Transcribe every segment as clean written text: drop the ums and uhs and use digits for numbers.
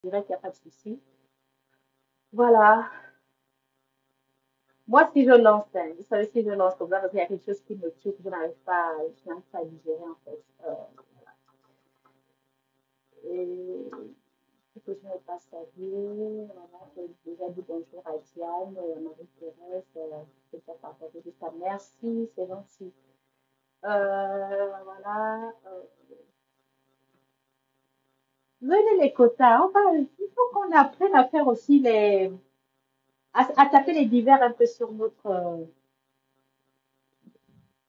direct, il n'y a pas de souci. Voilà. Moi, si je lance, hein, vous savez, si je lance comme ça, parce qu'il y a quelque chose qui me tue, que je n'arrive pas à digérer, en fait. Et que je n'ai pas salué, voilà, j'ai déjà dit bonjour à Diane, Marie-Thérèse, c'est déjà partagé tout ça. Merci, c'est gentil. Voilà. Venez les quotas, il faut qu'on apprenne à faire aussi à taper les divers un peu sur notre,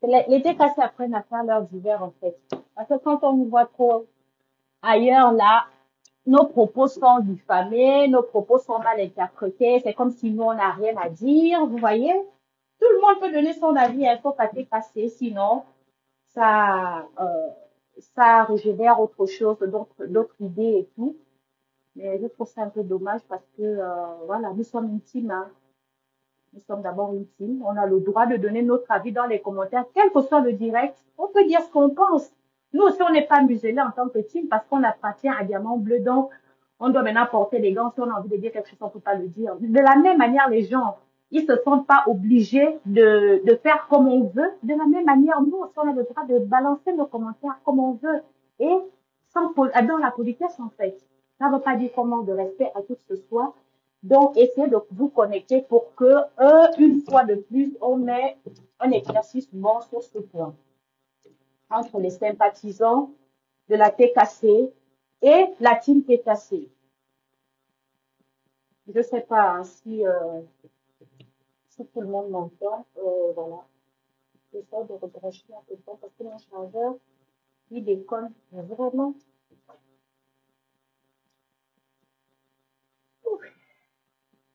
les déclassés apprennent à faire leurs divers, en fait. Parce que quand on nous voit trop ailleurs, là, nos propos sont diffamés, nos propos sont mal interprétés, c'est comme si nous, on n'a rien à dire, vous voyez? Tout le monde peut donner son avis, il faut pas casser, sinon, ça, ça régénère autre chose, d'autres idées et tout. Mais je trouve ça un peu dommage parce que, voilà, nous sommes intimes, hein. Nous sommes d'abord intimes. On a le droit de donner notre avis dans les commentaires, quel que soit le direct. On peut dire ce qu'on pense. Nous aussi, on n'est pas muselés en tant que team parce qu'on appartient à Diamant Bleu. Donc, on doit maintenant porter les gants. Si on a envie de dire quelque chose, on ne peut pas le dire. De la même manière, les gens, ils se sentent pas obligés de faire comme on veut. De la même manière, nous aussi, on a le droit de balancer nos commentaires comme on veut. Et dans la politesse, en fait. Ça ne veut pas dire comment de respect à tout ce soit. Donc, essayez de vous connecter pour que, une fois de plus, on ait un éclaircissement sur ce point. Entre les sympathisants de la TKC et la team TKC. Je ne sais pas hein, si tout le monde m'entend. Voilà. J'essaie de rebrancher un peu de temps parce que mon chargeur, il déconne vraiment.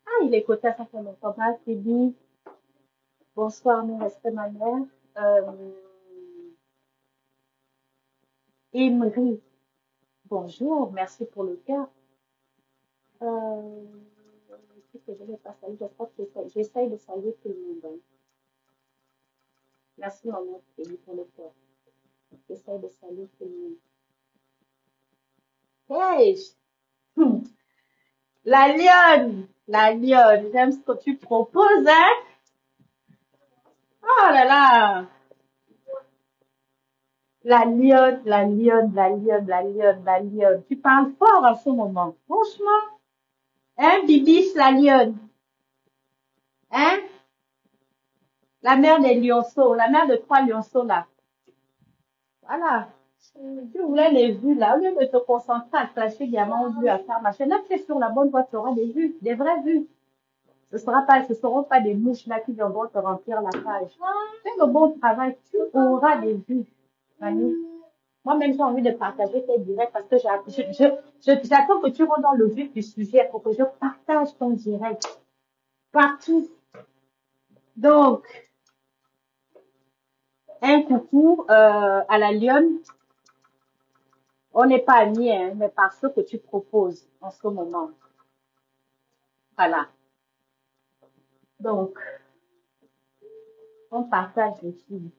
Ah, il est coté à 50 longtemps. C'est dit. Bonsoir, mon respect, ma mère. Emery, bonjour, merci pour le cœur. Que je vais pas saluer, j'espère que j'essaye de saluer tout le monde. Hein. Merci, maman, pour le cœur. J'essaye de saluer tout le monde. Hey! La lionne, j'aime ce que tu proposes, hein? Oh là là! La lionne, la lionne, la lionne, la lionne, la lionne. Tu parles fort en ce moment. Franchement. Hein, Bibiche, la lionne? Hein? La mère des lionceaux, la mère de 3 lionceaux là. Voilà. Tu voulais les vues là, au lieu de te concentrer à clasher diamant bleu, à faire machin, là tu es sur la bonne voie, tu auras des vues, des vraies vues. Ce seront pas des mouches là qui viendront te remplir la page. Fais le bon travail, tu auras des vues. Fanny. Moi-même, j'ai envie de partager tes directs parce que j'attends que tu rentres dans le vif du sujet pour que je partage ton direct partout. Donc, un coucou à la lionne. On n'est pas amis, hein, mais par ce que tu proposes en ce moment. Voilà. Donc, on partage les filles.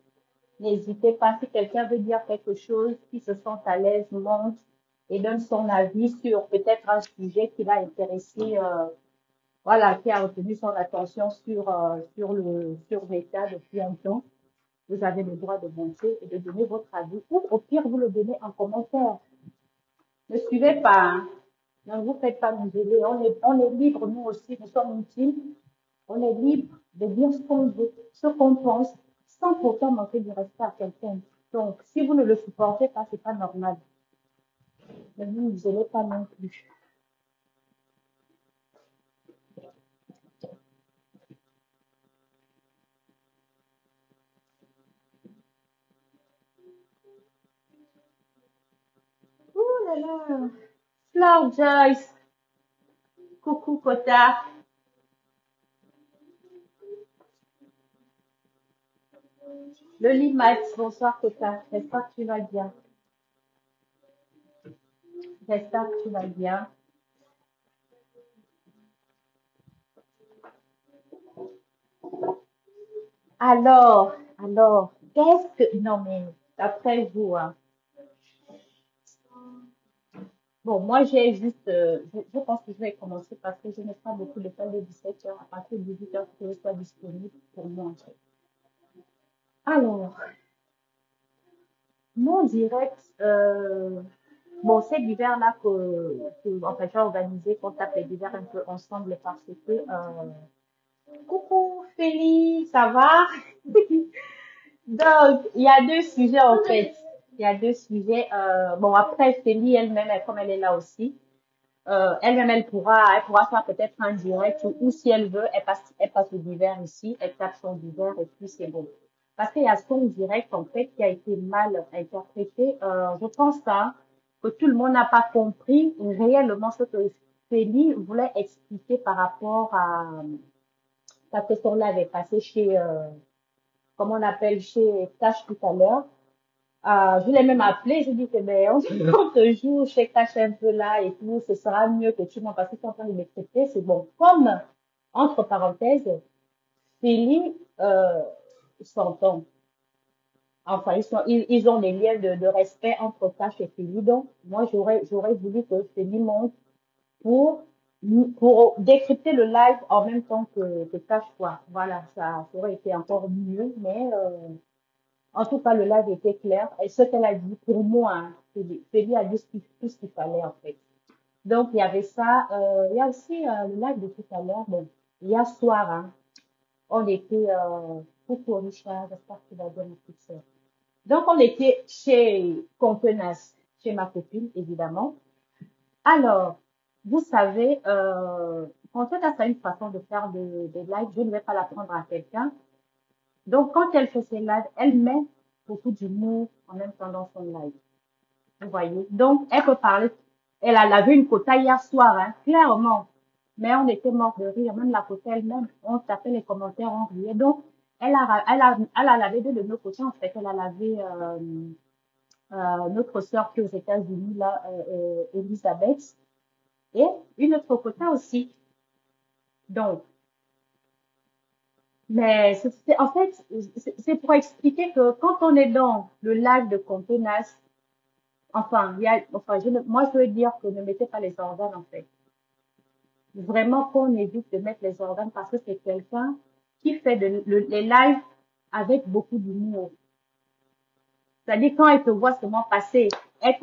N'hésitez pas, si quelqu'un veut dire quelque chose, qui se sent à l'aise, monte et donne son avis sur peut-être un sujet qui va intéresser, voilà, qui a retenu son attention sur Meta depuis un temps. Vous avez le droit de monter et de donner votre avis. Ou au pire, vous le donnez en commentaire. Ne suivez pas, hein. Ne vous faites pas museler. On est libre, nous aussi, nous sommes intimes. On est libre de dire ce qu'on veut, ce qu'on pense, sans pourtant manquer du respect à quelqu'un. Donc, si vous ne le supportez pas, c'est pas normal. Ne vous muselez pas non plus. Oh là là! Fleur Joyce! Coucou Kota! Le Limat, bonsoir Kota. J'espère que tu vas bien. J'espère que tu vas bien. Alors, qu'est-ce que... Non mais, après vous, hein. Bon, moi, j'ai juste, je pense que je vais commencer parce que je n'ai pas beaucoup de temps de 17 heures à partir de 18 heures que je sois disponible pour moi, en fait. Alors, mon direct, bon, c'est l'hiver-là en fait, j'ai organisé qu'on tape les divers un peu ensemble parce que, coucou, Félix, ça va? Donc, il y a deux sujets en fait. Il y a deux sujets. Bon, après, Félix elle-même, comme elle est là aussi, elle-même, elle pourra faire peut-être un direct ou si elle veut, elle passe le divers ici, elle tape son divers et puis c'est bon. Parce qu'il y a son direct, en fait, qui a été mal interprété. Je pense hein, que tout le monde n'a pas compris réellement ce que Félix voulait expliquer par rapport à, parce que son live est passé chez, comme on appelle chez Cash tout à l'heure. Je l'ai même appelé, je dis que ben, on te joue, je cache un peu là et tout, ce sera mieux que tu m'en passes en train de m'accepter, c'est bon. Comme, entre parenthèses, Philly s'entend. Enfin, ils ont des liens de respect entre Cash et Philly. Donc, moi, j'aurais voulu que Philly monte pour, pour décrypter le live en même temps que Cash, quoi. Voilà, ça aurait été encore mieux, mais en tout cas, le live était clair. Et ce qu'elle a dit, pour moi, hein, Feli a dit tout ce qu'il fallait, en fait. Donc, il y avait ça. Il y a aussi le live de tout à l'heure. Bon, hier soir, hein, on était, coucou Richard, j'espère que tu vas bien, ma petite sœur. Donc, on était chez Contenas, chez ma copine, évidemment. Alors, vous savez, Contenas a une façon de faire des lives. Je ne vais pas la prendre à quelqu'un. Donc, quand elle fait ses lives, elle met beaucoup d'humour en même temps dans son live. Vous voyez? Donc, elle peut parler. Elle a vu une quota hier soir, hein, clairement. Mais on était mort de rire, même la quota elle-même. On tapait les commentaires, on riait. Donc, elle a lavé de nos côtés, en fait. Elle a lavé notre sœur qui est aux États-Unis, là, Elisabeth. Et une autre quota aussi. Donc, mais en fait, c'est pour expliquer que quand on est dans le live de Contenas, enfin, moi je veux dire que ne mettez pas les organes en fait. Vraiment qu'on évite de mettre les organes parce que c'est quelqu'un qui fait les lives avec beaucoup d'humour. C'est-à-dire quand elle te voit seulement passer, elle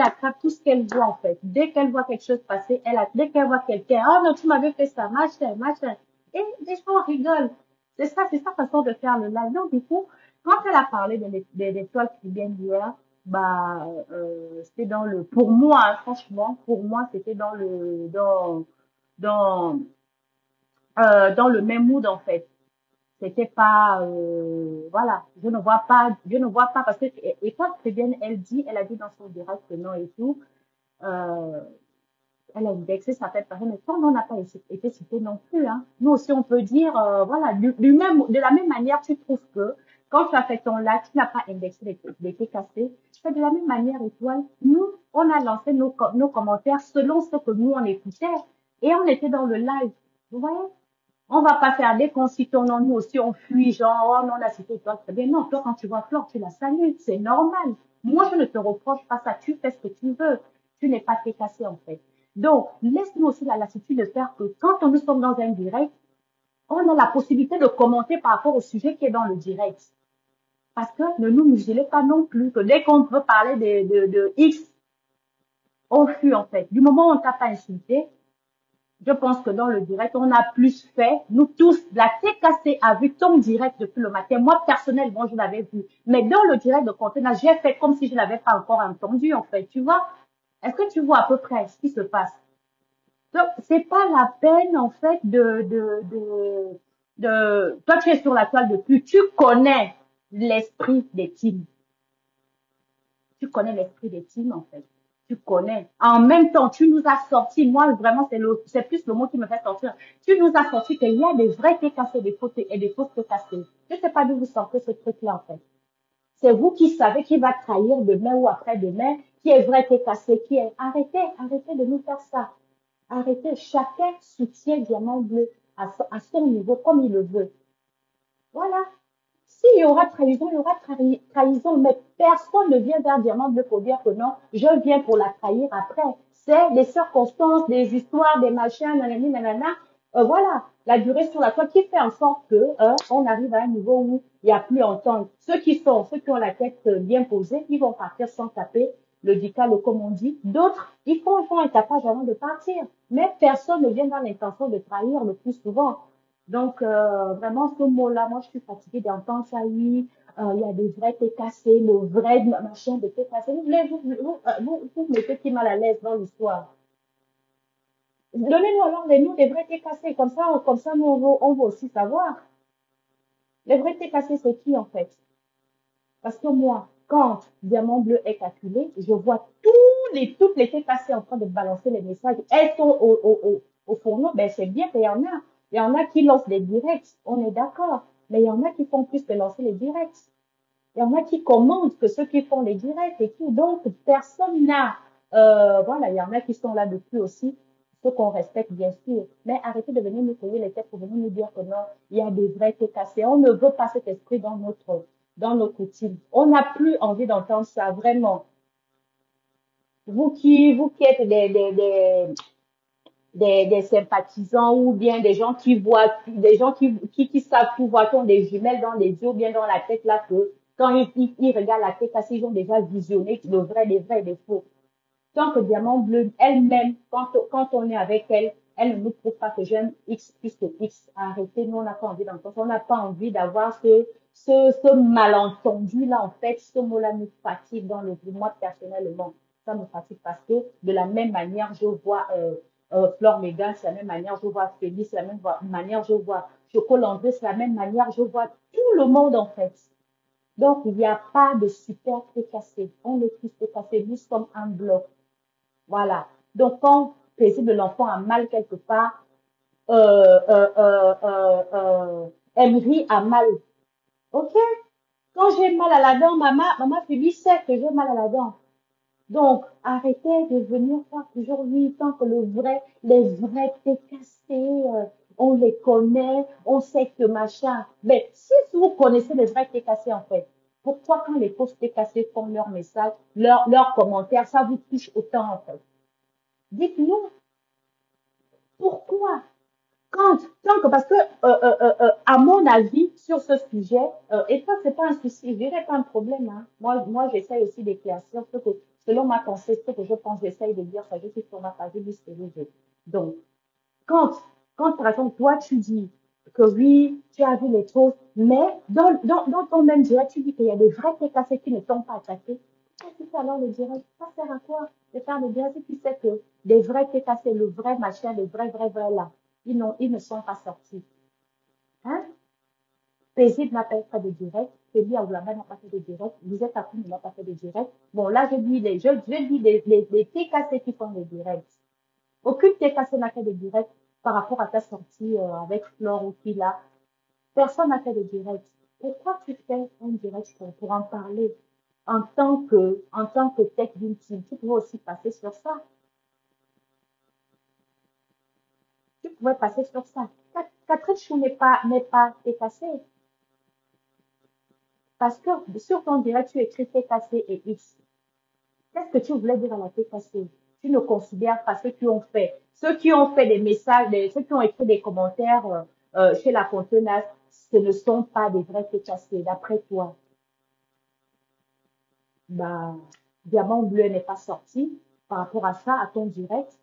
attrape tout ce qu'elle voit en fait. Dès qu'elle voit quelque chose passer, dès qu'elle voit quelqu'un, oh non, tu m'avais fait ça, machin, machin. Et les gens rigolent. C'est sa façon de faire le live. Donc, du coup, quand elle a parlé des étoiles qui viennent d'hier, bah, c'était pour moi, hein, franchement, pour moi, c'était dans, dans le même mood, en fait. C'était pas, voilà, je ne vois pas parce que, et quand Fabienne, elle a dit dans son direct que non et tout, euh, elle a indexé certaines personnes, mais quand on n'a pas été cité non plus, hein. Nous aussi, on peut dire, voilà, de la même manière, tu trouves que quand tu as fait ton live, tu n'as pas indexé les cassés. C'est de la même manière, Étoile, nous, on a lancé nos commentaires selon ce que nous, on écoutait et on était dans le live. Vous voyez? On va pas faire des qu'on cite ton nom, nous aussi, on fuit, genre, oh non, on a cité toi, très bien. Non, toi, quand tu vois Flore, tu la salues, c'est normal. Moi, je ne te reproche pas ça, tu fais ce que tu veux. Tu n'es pas cassé, en fait. Donc, laisse-nous aussi la lassitude de faire que quand nous sommes dans un direct, on a la possibilité de commenter par rapport au sujet qui est dans le direct. Parce que ne nous muselez pas non plus, que dès qu'on veut parler de X, on fuit, en fait. Du moment où on t'a pas insulté, je pense que dans le direct, on a plus fait. Nous tous, la TKC a vu ton direct depuis le matin. Moi, personnellement, je l'avais vu. Mais dans le direct de Contenance, j'ai fait comme si je ne l'avais pas encore entendu, en fait. Tu vois? Est-ce que tu vois à peu près ce qui se passe? Donc, c'est pas la peine, en fait, toi, tu es sur la toile depuis. Tu connais l'esprit des teams. Tu connais l'esprit des teams, en fait. Tu connais. En même temps, tu nous as sorti, moi, vraiment, c'est plus le mot qui me fait sortir. Tu nous as sorti qu'il y a des vrais TKC, des fausses et des fausses TKC. Je ne sais pas d'où vous sortez ce truc-là, en fait. C'est vous qui savez qui va trahir demain ou après-demain, qui est vrai TKC, qui est. Arrêtez de nous faire ça. Arrêtez. Chacun soutient Diamant Bleu à son niveau, comme il le veut. Voilà. S'il y aura trahison, il y aura trahison, mais personne ne vient vers Diamant Bleu pour dire que non, je viens pour la trahir après. C'est les circonstances, des histoires, des machins, nanani, nanana. Voilà, la durée sur la toile qui fait en sorte que on arrive à un niveau où il n'y a plus entendre. Ceux qui ont la tête bien posée, ils vont partir sans taper le dicale, comme on dit. D'autres, ils font un tapage avant de partir. Mais personne ne vient dans l'intention de trahir le plus souvent. Donc, vraiment, ce mot-là, moi, je suis fatiguée d'entendre ça, oui, il y a des vrais thés cassés, le vrai machin de thé cassé. Vous mettez qui mal à l'aise dans l'histoire. Donnez-nous alors les noms des vrais thés cassés, comme ça, nous, on veut aussi savoir. Les vrais thés cassés, c'est qui, en fait? Parce que moi, quand Diamant Bleu est calculé, je vois toutes les thés cassés en train de balancer les messages. Elles sont au fourneau, ben c'est bien qu'il y en a. Il y en a qui lancent des directs, on est d'accord. Mais il y en a qui font plus que lancer les directs. Il y en a qui commandent que ceux qui font les directs et tout. Donc, personne n'a, voilà, il y en a qui sont là depuis aussi, ceux qu'on respecte, bien sûr. Mais arrêtez de venir nous payer les têtes pour venir nous dire que non, il y a des vrais qui cassés. On ne veut pas cet esprit dans notre team. On n'a plus envie d'entendre ça, vraiment. Vous qui êtes des sympathisants ou bien des gens qui voient, des gens qui savent tout voir, qui ont des jumelles dans les yeux ou bien dans la tête là que quand ils regardent la tête, parce qu'ils ont déjà visionné le vrai, les vrais, les faux. Tant que Diamant Bleu, elle-même, quand on est avec elle, elle ne nous prouve pas que j'aime X plus que X. Arrêtez, nous, on n'a pas envie d'entendre. On n'a pas envie d'avoir ce malentendu-là, en fait. Ce mot-là nous fatigue dans le groupe. Moi, personnellement, ça me fatigue parce que de la même manière, je vois Flore Megan, c'est la même manière, je vois Félix, c'est la même manière, je vois Choco Landré, c'est la même manière, je vois tout le monde, en fait. Donc, il n'y a pas de super cassé. On est tous cassés. Nous sommes un bloc. Voilà. Donc, quand plaisir de l'enfant a mal quelque part, Emery a mal. OK? Quand j'ai mal à la dent, maman Phoebe sait que j'ai mal à la dent. Donc, arrêtez de venir faire toujours oui, tant que les vrais t'es cassés, on les connaît, on sait que machin. Mais si vous connaissez les vrais t'es cassés, en fait, pourquoi quand les pauvres t'es cassés font leurs messages, leurs commentaires, ça vous touche autant, en fait? Dites-nous, pourquoi? Tant que, parce que, à mon avis, sur ce sujet, et ça, c'est pas un souci, je dirais pas un problème, hein. Moi, j'essaye aussi d'éclaircir ce que, selon ma pensée, ce que je pense, j'essaye de dire ça, je suis sur ma page, je dis ce que je veux. Donc, quand, par exemple, toi, tu dis que oui, tu as vu les choses, mais dans ton même direct, tu dis qu'il y a des vrais faits cassés qui ne sont pas attaqués. Qu'est-ce que c'est alors le direct? Ça sert à quoi de faire le direct si tu sais que des vrais faits cassés, le vrai machin, le vrai là, ils ne sont pas sortis. Hein? Paisible n'a pas fait de direct. Feli Aoulamba n'a pas fait de direct. Lisette Akoum n'a pas fait de direct. Bon, là, je dis les TKC qui font des directs. Aucune TKC n'a fait de direct par rapport à ta sortie avec Flore ou qui là. Personne n'a fait de direct. Pourquoi tu fais un direct pour en parler en tant que tech d'une team? Tu pouvais aussi passer sur ça. Tu pouvais passer sur ça. Catherine Chou n'est pas TKC. Parce que sur ton direct, tu écris TKC et X. Qu'est-ce que tu voulais dire à la TKC? Tu ne considères pas ceux qui ont fait. Ceux qui ont fait des messages, ceux qui ont écrit des commentaires chez la contenace, ce ne sont pas des vrais TKC, d'après toi. Bah, Diamant Bleu n'est pas sorti par rapport à ça, à ton direct.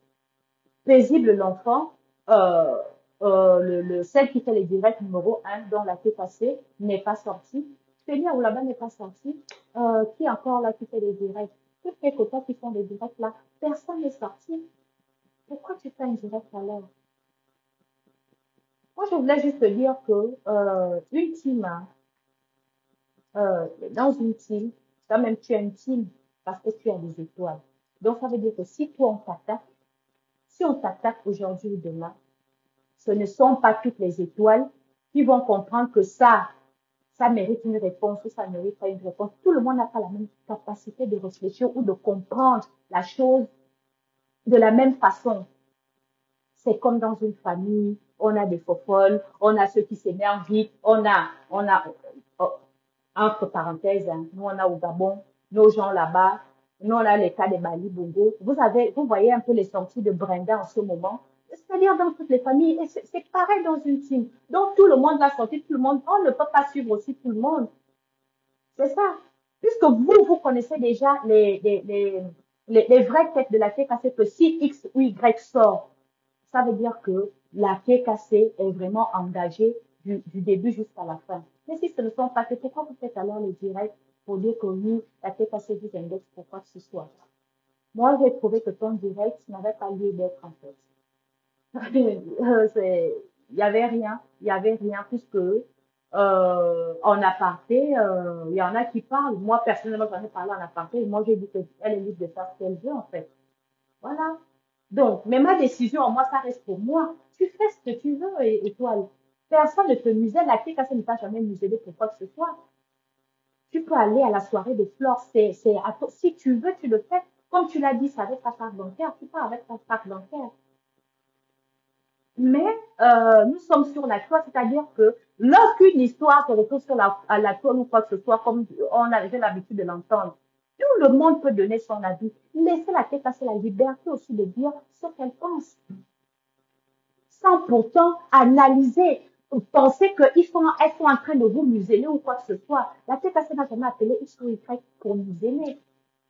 Paisible l'enfant, celle qui fait les directs numéro 1 dans la TKC n'est pas sortie. Félia ou là-bas n'est pas sorti. Qui est encore là qui fait les directs? Toutes les quotas qui font des directs là, personne n'est sorti. Pourquoi tu fais un direct alors? Moi, je voulais juste te dire que une team, hein, dans une team, toi-même tu as une team parce que tu as des étoiles. Donc, ça veut dire que si on t'attaque aujourd'hui ou demain, ce ne sont pas toutes les étoiles qui vont comprendre que ça mérite une réponse ou ça ne mérite pas une réponse. Tout le monde n'a pas la même capacité de réfléchir ou de comprendre la chose de la même façon. C'est comme dans une famille, on a des faux-folles, on a ceux qui s'énervent vite, entre parenthèses, hein, nous on a au Gabon, nos gens là-bas, Non, là, les cas des Bali Bongo. Vous voyez un peu les sorties de Brenda en ce moment. C'est-à-dire dans toutes les familles. Et c'est pareil dans une team. Donc, tout le monde va sortir, tout le monde. On ne peut pas suivre aussi tout le monde. C'est ça. Puisque vous connaissez déjà les vraies têtes de la TKC, que si X ou Y sort, ça veut dire que la TKC est vraiment engagée du début jusqu'à la fin. Mais si ce ne sont pas, c'est pourquoi vous faites alors le direct pour dire que oui, la TKC vous indexe pour quoi que ce soit. Moi, j'ai trouvé que ton direct n'avait pas lieu d'être en fait. Il y avait rien puisque en aparté, il y en a qui parlent. Moi, personnellement, j'en ai parlé en aparté et moi, j'ai dit qu'elle est libre de faire ce qu'elle veut en fait. Voilà. Donc, mais ma décision, moi, ça reste pour moi. Tu fais ce que tu veux et toi, personne ne te muselle. La fille, ça ne t'a jamais muselé pour quoi que ce soit. Tu peux aller à la soirée de Flore, si tu veux, tu le fais. Comme tu l'as dit, c'est avec ta carte bancaire, tu pars avec ta carte bancaire. Mais nous sommes sur la toile, c'est-à-dire que lorsqu'une histoire se retrouve sur la toile ou quoi que ce soit, comme j'ai l'habitude de l'entendre, tout le monde peut donner son avis. Laissez la tête passer la liberté aussi de dire ce qu'elle pense, sans pourtant analyser ou penser elles sont en train de vous museler ou quoi que ce soit. La tête passer n'a jamais appelé X ou Y pour museler.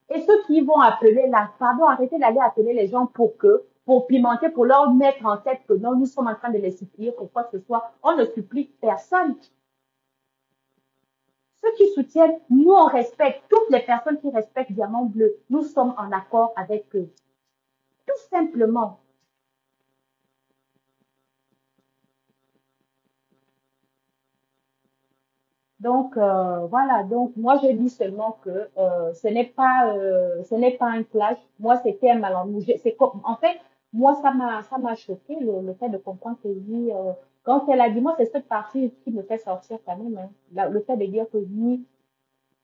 Et ceux qui vont appeler là, pardon, arrêtez d'aller appeler les gens pour pimenter, pour leur mettre en tête que non, nous sommes en train de les supplier pour quoi que ce soit. On ne supplie personne. Ceux qui soutiennent, nous on respecte. Toutes les personnes qui respectent Diamant Bleu, nous sommes en accord avec eux. Tout simplement. Donc voilà, donc moi je dis seulement que ce n'est pas un clash. Moi c'était un malentendu. C'est comme en fait moi ça m'a choqué le fait de comprendre que oui quand elle a dit moi c'est cette partie qui me fait sortir quand même hein. Le fait de dire que oui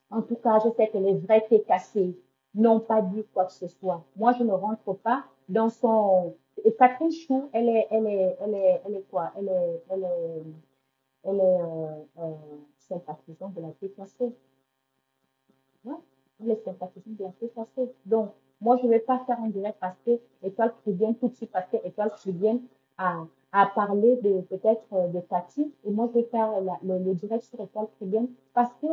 en tout cas je sais que les vrais TKC n'ont pas dit quoi que ce soit. Moi je ne rentre pas dans son et Catherine Chou elle est quoi elle est sympathisante de la PKC. Ouais, elle est sympathisante de la PKC. Donc, moi, je ne vais pas faire un direct parce que Étoile Tribune, tout de suite, parce que Étoile Tribune a parlé de peut-être de Cathy. Et moi, je vais faire le direct sur Étoile Tribune parce que,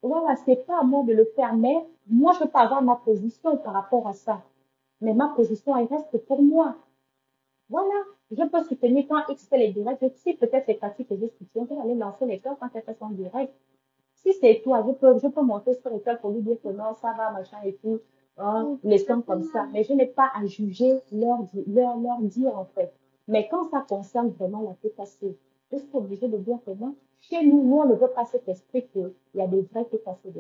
voilà, c'est pas à moi de le faire, mais moi, je peux avoir ma position par rapport à ça. Mais ma position, elle reste pour moi. Voilà, je peux soutenir quand X fait les directs. Si peut-être c'est Cathy que je soutiens, je vais aller lancer les cœurs quand elle fait son direct. Si c'est toi, je peux monter sur l'école pour lui dire que non, ça va, machin et tout, hein, laissons comme ça. Mais je n'ai pas à juger leur dire, en fait. Mais quand ça concerne vraiment la TKC, je suis obligée de dire que non, chez nous, nous, on ne veut pas cet esprit qu'il y a des vrais TKC,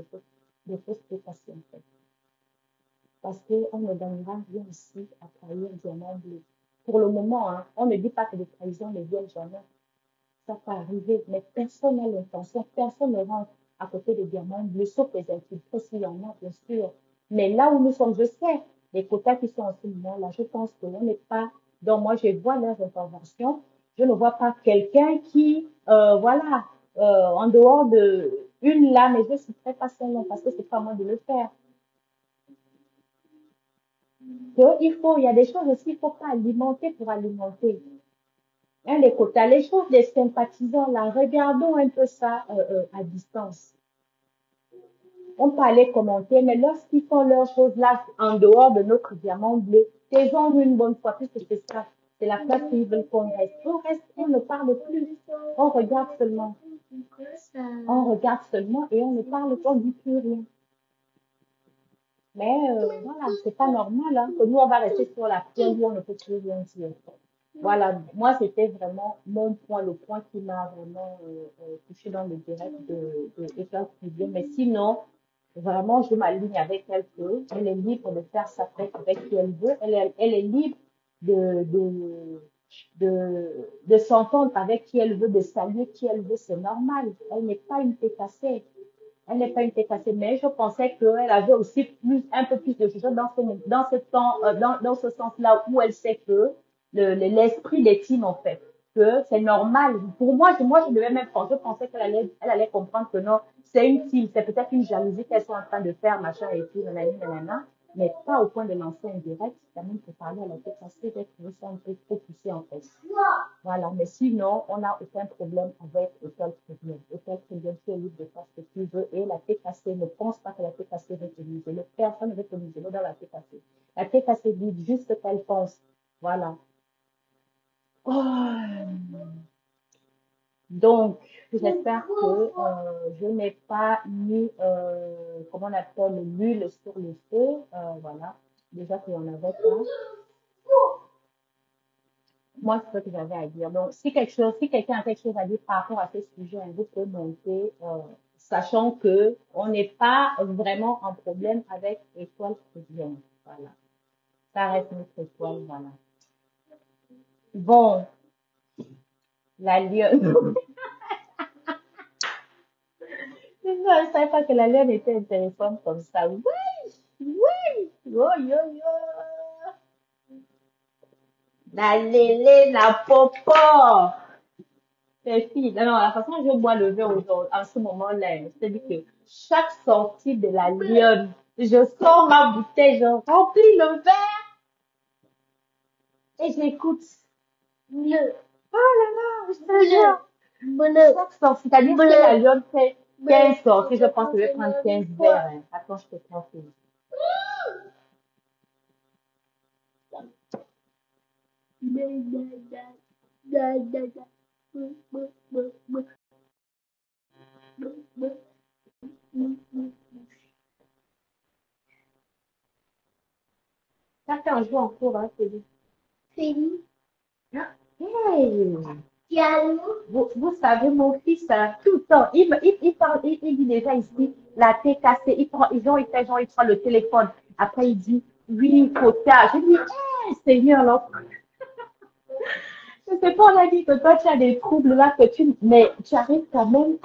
des fausses TKC, en fait. Parce qu'on ne gagnera rien ici à trahir Diamant Bleu. Pour le moment, hein, on ne dit pas que les trahisons ne viennent jamais. Ça peut arriver, mais personne n'a l'intention, personne ne rentre à côté des diamants bleus, sauf les infiltrés s'il y en a, bien sûr. Mais là où nous sommes, je sais, les quotas qui sont en ce moment-là, je pense que l'on n'est pas, donc moi je vois leurs interventions, je ne vois pas quelqu'un qui, voilà, en dehors de une lame, et je ne citerai pas son nom parce que c'est pas à moi de le faire. Il y a des choses aussi, il ne faut pas alimenter pour alimenter. Hein, les quotas, les choses des sympathisants, là, regardons un peu ça à distance. On peut aller commenter, mais lorsqu'ils font leurs choses là, en dehors de notre diamant bleu, taisons une bonne fois, puisque c'est ça, c'est la place où ils veulent qu'on reste. On reste, on ne parle plus, on regarde seulement. On regarde seulement et on ne parle pas, on ne dit plus rien. Mais voilà, c'est pas normal hein, que nous, on va rester sur la pierre où on ne peut plus rien dire. Voilà, moi, c'était vraiment mon point, le point qui m'a vraiment touché dans le direct de Éclat Tribune. Mais sinon, vraiment, je m'aligne avec elle que elle est libre de faire sa fête avec qui elle veut. Elle est libre de, de, de s'entendre avec qui elle veut, de saluer qui elle veut. C'est normal. Elle n'est pas une pétassée. Elle n'est pas une TKC, mais je pensais qu'elle avait aussi un peu plus de jugement dans ce sens-là où elle sait que l'esprit des teams, en fait, que c'est normal. Pour moi, je devais même penser, je pensais elle allait comprendre que non, c'est une fille, c'est peut-être une jalousie qu'elles sont en train de faire, machin et tout, nanani, nanana, mais pas au point de lancer un direct, quand même pour parler à la tête parce que j'ai trouvé ça un peu trop poussé en fait. Voilà, mais sinon, on n'a aucun problème avec École Tribune. École Tribune, tu es libre de faire ce que tu veux et la TKC ne pense pas que la TKC va te museler. Personne ne veut te museler dans la TKC. La TKC dit juste ce qu'elle pense. Voilà. Oh. Donc, j'espère que je n'ai pas mis, comment on appelle, l'huile sur le feu. Voilà. Déjà qu'il y en avait pas. Moi, c'est ce que j'avais à dire. Donc, si quelqu'un a quelque chose à dire par rapport à ce sujet, vous pouvez monter, sachant que on n'est pas vraiment en problème avec Étoile Quotidienne. Voilà. Ça reste notre étoile, voilà. Bon, la lionne. Je ne savais pas que la lionne était intéressante comme ça. Oui, oui, yo, yo, yo. La lélé, la popo. C'est fille. Non, non, la façon dont je bois le verre en ce moment-là, c'est-à-dire que chaque sortie de la lionne, je sors ma bouteille, je remplis le verre et j'écoute. Bleu. Oh là là, je te jure. Bleu. Chaque sortie, c'est-à-dire que la lionne fait 15 sorties, je pense que je vais prendre 15 verres. Hein. Attends, je te prends. Ça fait un jour en cours, hein, c'est dit. Fini. Hey! Vous savez, mon fils, tout le temps, il parle, il dit déjà ici, la tête cassée, il prend le téléphone. Après, il dit, oui, quota. Je dis, hey, Seigneur, là. Je sais pas, on a dit que toi, tu as des troubles là, mais tu arrives quand même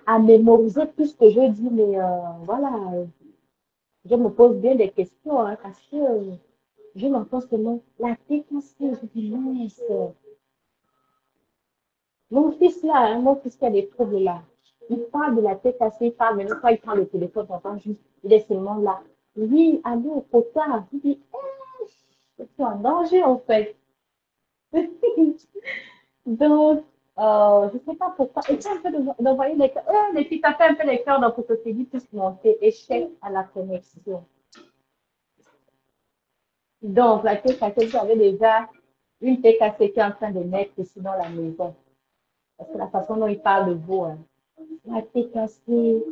à mémoriser tout ce que je dis, mais voilà, je me pose bien des questions, hein, parce que je l'entends seulement, la tête cassée, je dis, mince. Mon fils là, hein, mon fils qui a des troubles là, il parle de la tête cassée, il parle, maintenant quand il prend le téléphone, j'entends juste, il est seulement là. Oui, allô, Pota, il dit, je suis en danger en fait. Donc, je ne sais pas pourquoi. Essaye un peu d'envoyer les cœurs. Les filles, t'as fait un peu les cœurs dans Photopédie, plus monter. Échec à la connexion. Donc, la tête cassée, tu avais déjà une tête cassée qui est en train de naître ici dans la maison. Parce que la façon dont il parle de vous, hein. La tête cassée,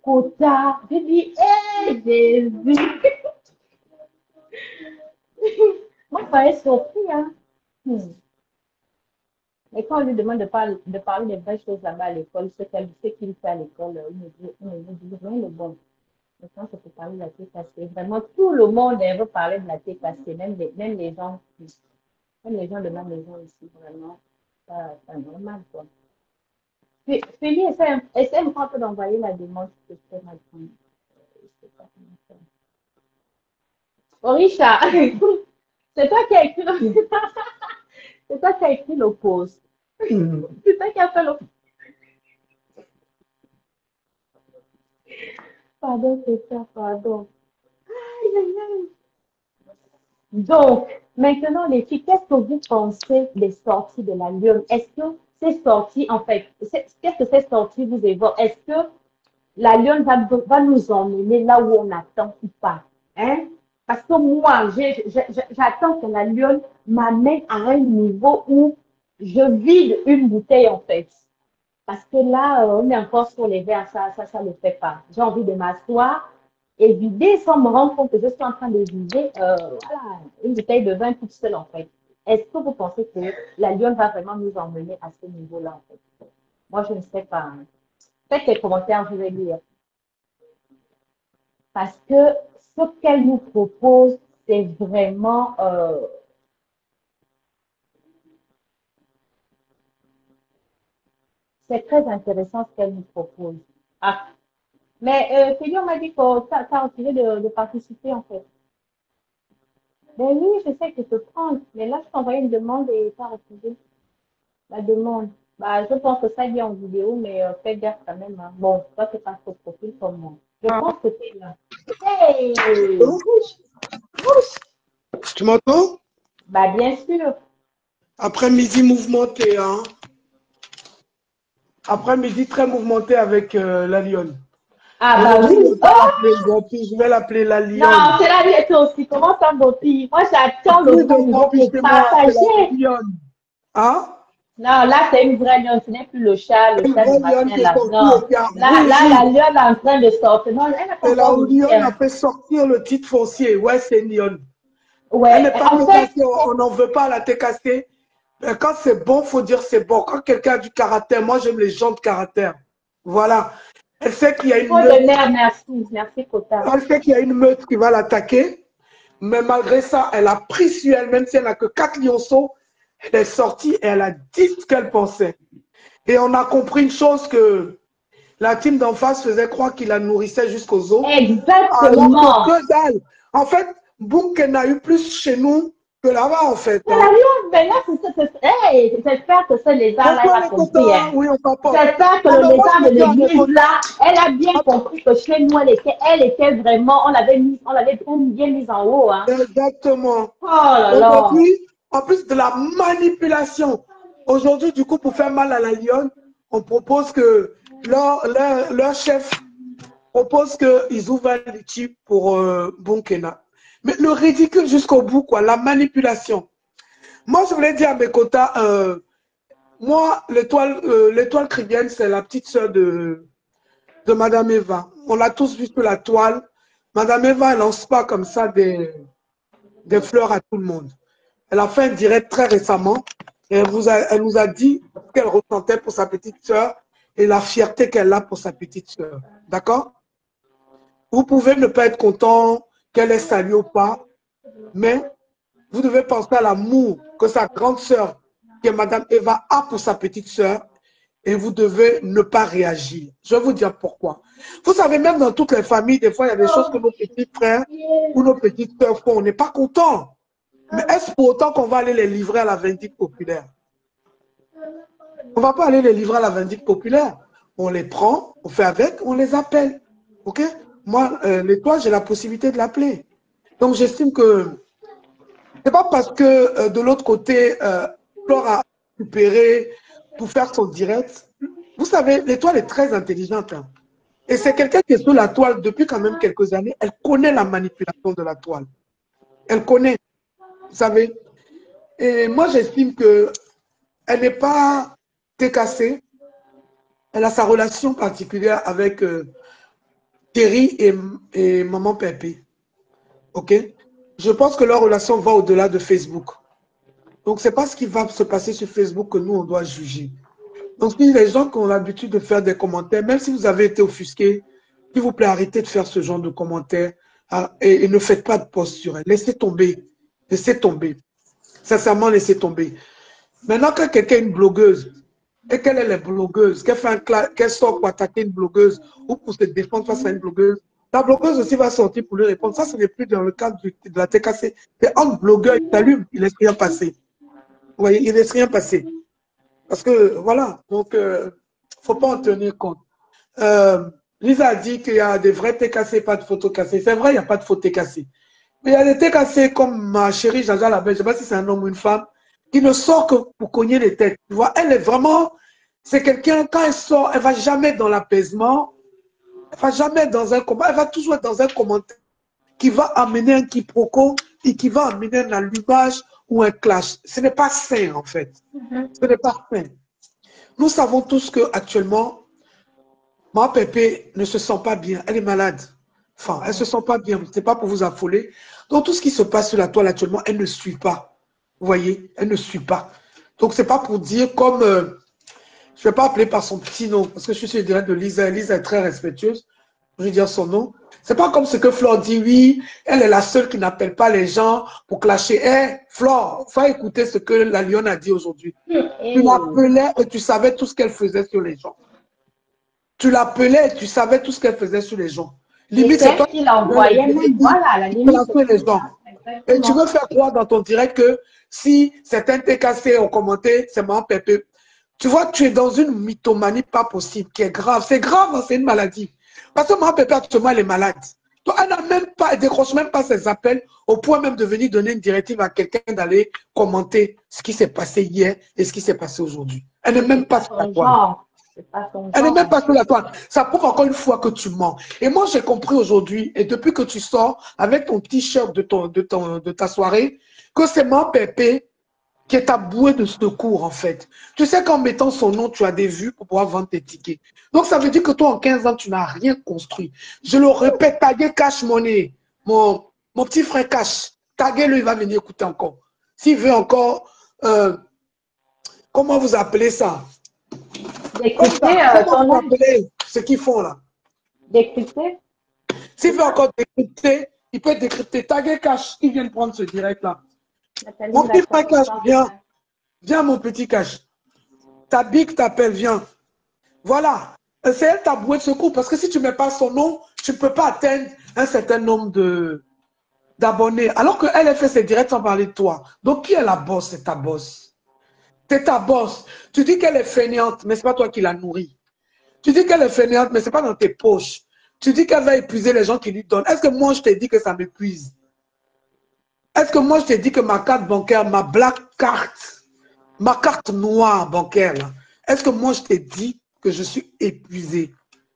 quota. Je dis, hé, Jésus. Moi, je suis surpris, hein. Et quand on lui demande de parler des vraies choses là-bas à l'école, ce qu'il fait à l'école, il me dit rien de bon. Maintenant, c'est pour parler de la tête cassée. Vraiment, tout le monde veut parler de la tête cassée, même les gens de ma maison ici, vraiment, c'est normal, quoi. Félix, essaie un peu d'envoyer la demande que je peux répondre. Orisha, c'est toi qui as écrit le, c'est toi qui as écrit le post. C'est toi qui as fait le. Pardon, c'est ça, pardon. Aïe, aïe, aïe. Donc, maintenant, les filles, qu'est-ce que vous pensez des sorties de la Lyon? Est-ce que ces sorties, en fait, qu'est-ce que ces sorties vous évoquent? Est-ce que la Lyon va nous emmener là où on attend ou pas? Hein? Parce que moi, j'attends que la Lyon m'amène à un niveau où je vide une bouteille, en fait. Parce que là, on est encore sur les verres, ça ne le fait pas. J'ai envie de m'asseoir et vider sans me rendre compte que je suis en train de vider voilà, une bouteille de vin toute seule, en fait. Est-ce que vous pensez que la Lyon va vraiment nous emmener à ce niveau-là, en fait? Moi, je ne sais pas. Hein. Faites les commentaires, je vais lire. Parce que ce qu'elle nous propose, c'est vraiment... c'est très intéressant ce qu'elle nous propose. Ah, mais Félix, on m'a dit que tu as, essayé de participer, en fait. Ben oui, je sais que je te prends. Mais là, je t'ai envoyé une demande et tu as refusé la demande. Bah, je pense que ça vient en vidéo, mais fais gaffe quand même. Hein. Bon, toi, c'est pas trop profil comme moi. Je pense que c'est là. Hey! Bouge! Bouge! Tu m'entends? Bah, bien sûr. Après-midi mouvementé, hein. Après-midi très mouvementé avec la lionne. Ah, bah Aujourd'hui, je oui. vais pas Oh! l'appeler Zopi, je vais l'appeler la lionne. Non, c'est la vérité aussi. Comment ça, Bopi? Moi, C'est j'attends le plus bon de niveau Zopi pour chez moi, c'est la partager. lionne. Hein? Non, là, c'est une vraie lionne. Ce n'est plus le Une chat du vraie lionne matin, qui est là. sortie Non. et qui a Là, rugi. la lionne est en train de sortir. Non, elle n'a pas Et la encore rugi, lionne a hein. fait sortir le titre foncier. Ouais, c'est une lionne. Elle Ouais, n'est pas en fait, TKC, on n'en veut pas la TKC. Mais quand c'est bon, il faut dire c'est bon. Quand quelqu'un a du caractère, moi j'aime les gens de caractère. Voilà. Elle sait qu'il y a une trop meute. de nerfs, merci. Merci, Kota. Elle sait qu'il y a une meute qui va l'attaquer. Mais malgré ça, elle a pris sur elle, même si elle n'a que 4 lionceaux, elle est sortie et elle a dit ce qu'elle pensait. Et on a compris une chose que la team d'en face faisait croire qu'il la nourrissait jusqu'aux os, alors que Exactement. dalle. En fait, Bouk n'a eu plus chez nous que là-bas, en fait. Mais la Hein. lionne, maintenant, hey, j'espère que ce lézard-là, il Bonsoir a les compris, copains, hein. oui, on papote. J'espère que Ah le ben moi, lézard je de vais dire à mes l'église, copains, là, elle a bien attends, compris que chez nous, elle était vraiment, on l'avait bien mise en haut, hein. exactement. Oh là là. Aujourd'hui, en plus de la manipulation, aujourd'hui, du coup, pour faire mal à la lionne, on propose que leur chef propose qu'ils ouvrent un litige pour Bunkena. Mais le ridicule jusqu'au bout, quoi, la manipulation. Moi, je voulais dire à mes quotas, moi, l'étoile chrétienne, c'est la petite sœur de Madame Eva. On l'a tous vu sur la toile. Madame Eva, elle lance pas comme ça des fleurs à tout le monde. Elle a fait un direct très récemment et elle nous a dit ce qu'elle ressentait pour sa petite sœur et la fierté qu'elle a pour sa petite sœur. D'accord? Vous pouvez ne pas être content qu'elle ait salué ou pas, mais vous devez penser à l'amour que sa grande sœur, que Madame Eva a pour sa petite sœur, et vous devez ne pas réagir. Je vais vous dire pourquoi. Vous savez, même dans toutes les familles, des fois, il y a des choses que nos petits frères ou nos petites sœurs font. On n'est pas content. Mais est-ce pour autant qu'on va aller les livrer à la vindicte populaire? On ne va pas aller les livrer à la vindicte populaire. On les prend, on fait avec, on les appelle. OK? Moi, l'étoile, j'ai la possibilité de l'appeler. Donc, j'estime que c'est pas parce que de l'autre côté, Flore a récupéré pour faire son direct. Vous savez, l'étoile est très intelligente. Hein. Et c'est quelqu'un qui est sur la toile depuis quand même quelques années. Elle connaît la manipulation de la toile. Elle connaît, vous savez. Et moi, j'estime que elle n'est pas TKC. Elle a sa relation particulière avec Thierry et Maman Pépé. OK? Je pense que leur relation va au-delà de Facebook. Donc, ce n'est pas ce qui va se passer sur Facebook que nous, on doit juger. Donc, si les gens qui ont l'habitude de faire des commentaires, même si vous avez été offusqué, s'il vous plaît, arrêtez de faire ce genre de commentaires et ne faites pas de post sur elle. Laissez tomber. Laissez tomber. Sincèrement, laissez tomber. Maintenant, quand quelqu'un est une blogueuse, et qu'elle est la blogueuse, qu'elle sort pour attaquer une blogueuse ou pour se défendre face à une blogueuse, la blogueuse aussi va sortir pour lui répondre. Ça, ce n'est plus dans le cadre de la TKC. C'est un blogueur, il s'allume, il ne laisse rien passer. Vous voyez, il ne laisse rien passer. Parce que, voilà, donc, il ne faut pas en tenir compte. Lisa a dit qu'il y a des vrais TKC, pas de photos cassées. C'est vrai, il n'y a pas de photos cassées. Mais il y a des TKC comme ma chérie Jaja Labelle, je ne sais pas si c'est un homme ou une femme, qui ne sort que pour cogner les têtes. Tu vois, elle est vraiment, c'est quelqu'un, quand elle sort, elle ne va jamais dans l'apaisement, elle ne va jamais dans un combat, elle va toujours être dans un commentaire qui va amener un quiproquo et qui va amener un allumage ou un clash. Ce n'est pas sain, en fait. Ce n'est pas sain. Nous savons tous qu'actuellement, ma Pépé ne se sent pas bien. Elle est malade. Enfin, elle ne se sent pas bien. Ce n'est pas pour vous affoler. Donc, tout ce qui se passe sur la toile actuellement, elle ne suit pas. Vous voyez, elle ne suit pas. Donc, ce n'est pas pour dire comme... je ne vais pas appeler par son petit nom, parce que je suis sur le direct de Lisa. Lisa est très respectueuse. Je vais dire son nom. Ce n'est pas comme ce que Flore dit, oui, elle est la seule qui n'appelle pas les gens pour clasher. Hé, Flore, faut écouter ce que la lionne a dit aujourd'hui. Tu l'appelais et tu savais tout ce qu'elle faisait sur les gens. Tu l'appelais et tu savais tout ce qu'elle faisait sur les gens. Et Limite, c'est c'est toi ce qu'il envoyait même, voilà, à la limite. les gens. Et tu Exactement. veux faire croire dans ton direct que si certains TKC ont commenté, c'est Maman Pépé. Tu vois, tu es dans une mythomanie pas possible, qui est grave. C'est grave, hein, c'est une maladie. Parce que Maman Pépé, actuellement, elle est malade. Donc, elle n'a même pas, elle décroche même pas ses appels, au point même de venir donner une directive à quelqu'un d'aller commenter ce qui s'est passé hier et ce qui s'est passé aujourd'hui. Elle n'est Mais même c'est pas pas sur la son toile. genre. C'est pas son Elle n'est même genre. pas sur la toile. Ça prouve encore une fois que tu mens. Et moi, j'ai compris aujourd'hui, et depuis que tu sors avec ton t-shirt de ta soirée, que c'est Maman Pépé qui est ta bouée de secours, en fait. Tu sais qu'en mettant son nom, tu as des vues pour pouvoir vendre tes tickets. Donc, ça veut dire que toi, en 15 ans, tu n'as rien construit. Je le répète, taguez Cash Money, mon petit frère Cash. Taguez-le, il va venir écouter encore. S'il veut encore, comment vous appelez ça? Décrypter Comment ton vous âge. appelez ce qu'ils font là? Décrypter. S'il C'est veut ça? encore décrypter, il peut décrypter. Taguez Cash, il vient de prendre ce direct là. Nathalie Mon la petit frère Cash, connaissance. viens. Viens, mon petit Cash. Ta big t'appelle, viens. Voilà. C'est elle ta bouée de secours parce que si tu ne mets pas son nom, tu ne peux pas atteindre un certain nombre d'abonnés. Alors qu'elle a fait ses directs sans parler de toi. Donc, qui est la boss? C'est ta boss. C'est ta boss. Tu dis qu'elle est fainéante, mais ce n'est pas toi qui la nourris. Tu dis qu'elle est fainéante, mais ce n'est pas dans tes poches. Tu dis qu'elle va épuiser les gens qui lui donnent. Est-ce que moi, je t'ai dit que ça m'épuise? Est-ce que moi, je t'ai dit que ma carte bancaire, ma black carte, ma carte noire bancaire, est-ce que moi, je t'ai dit que je suis épuisé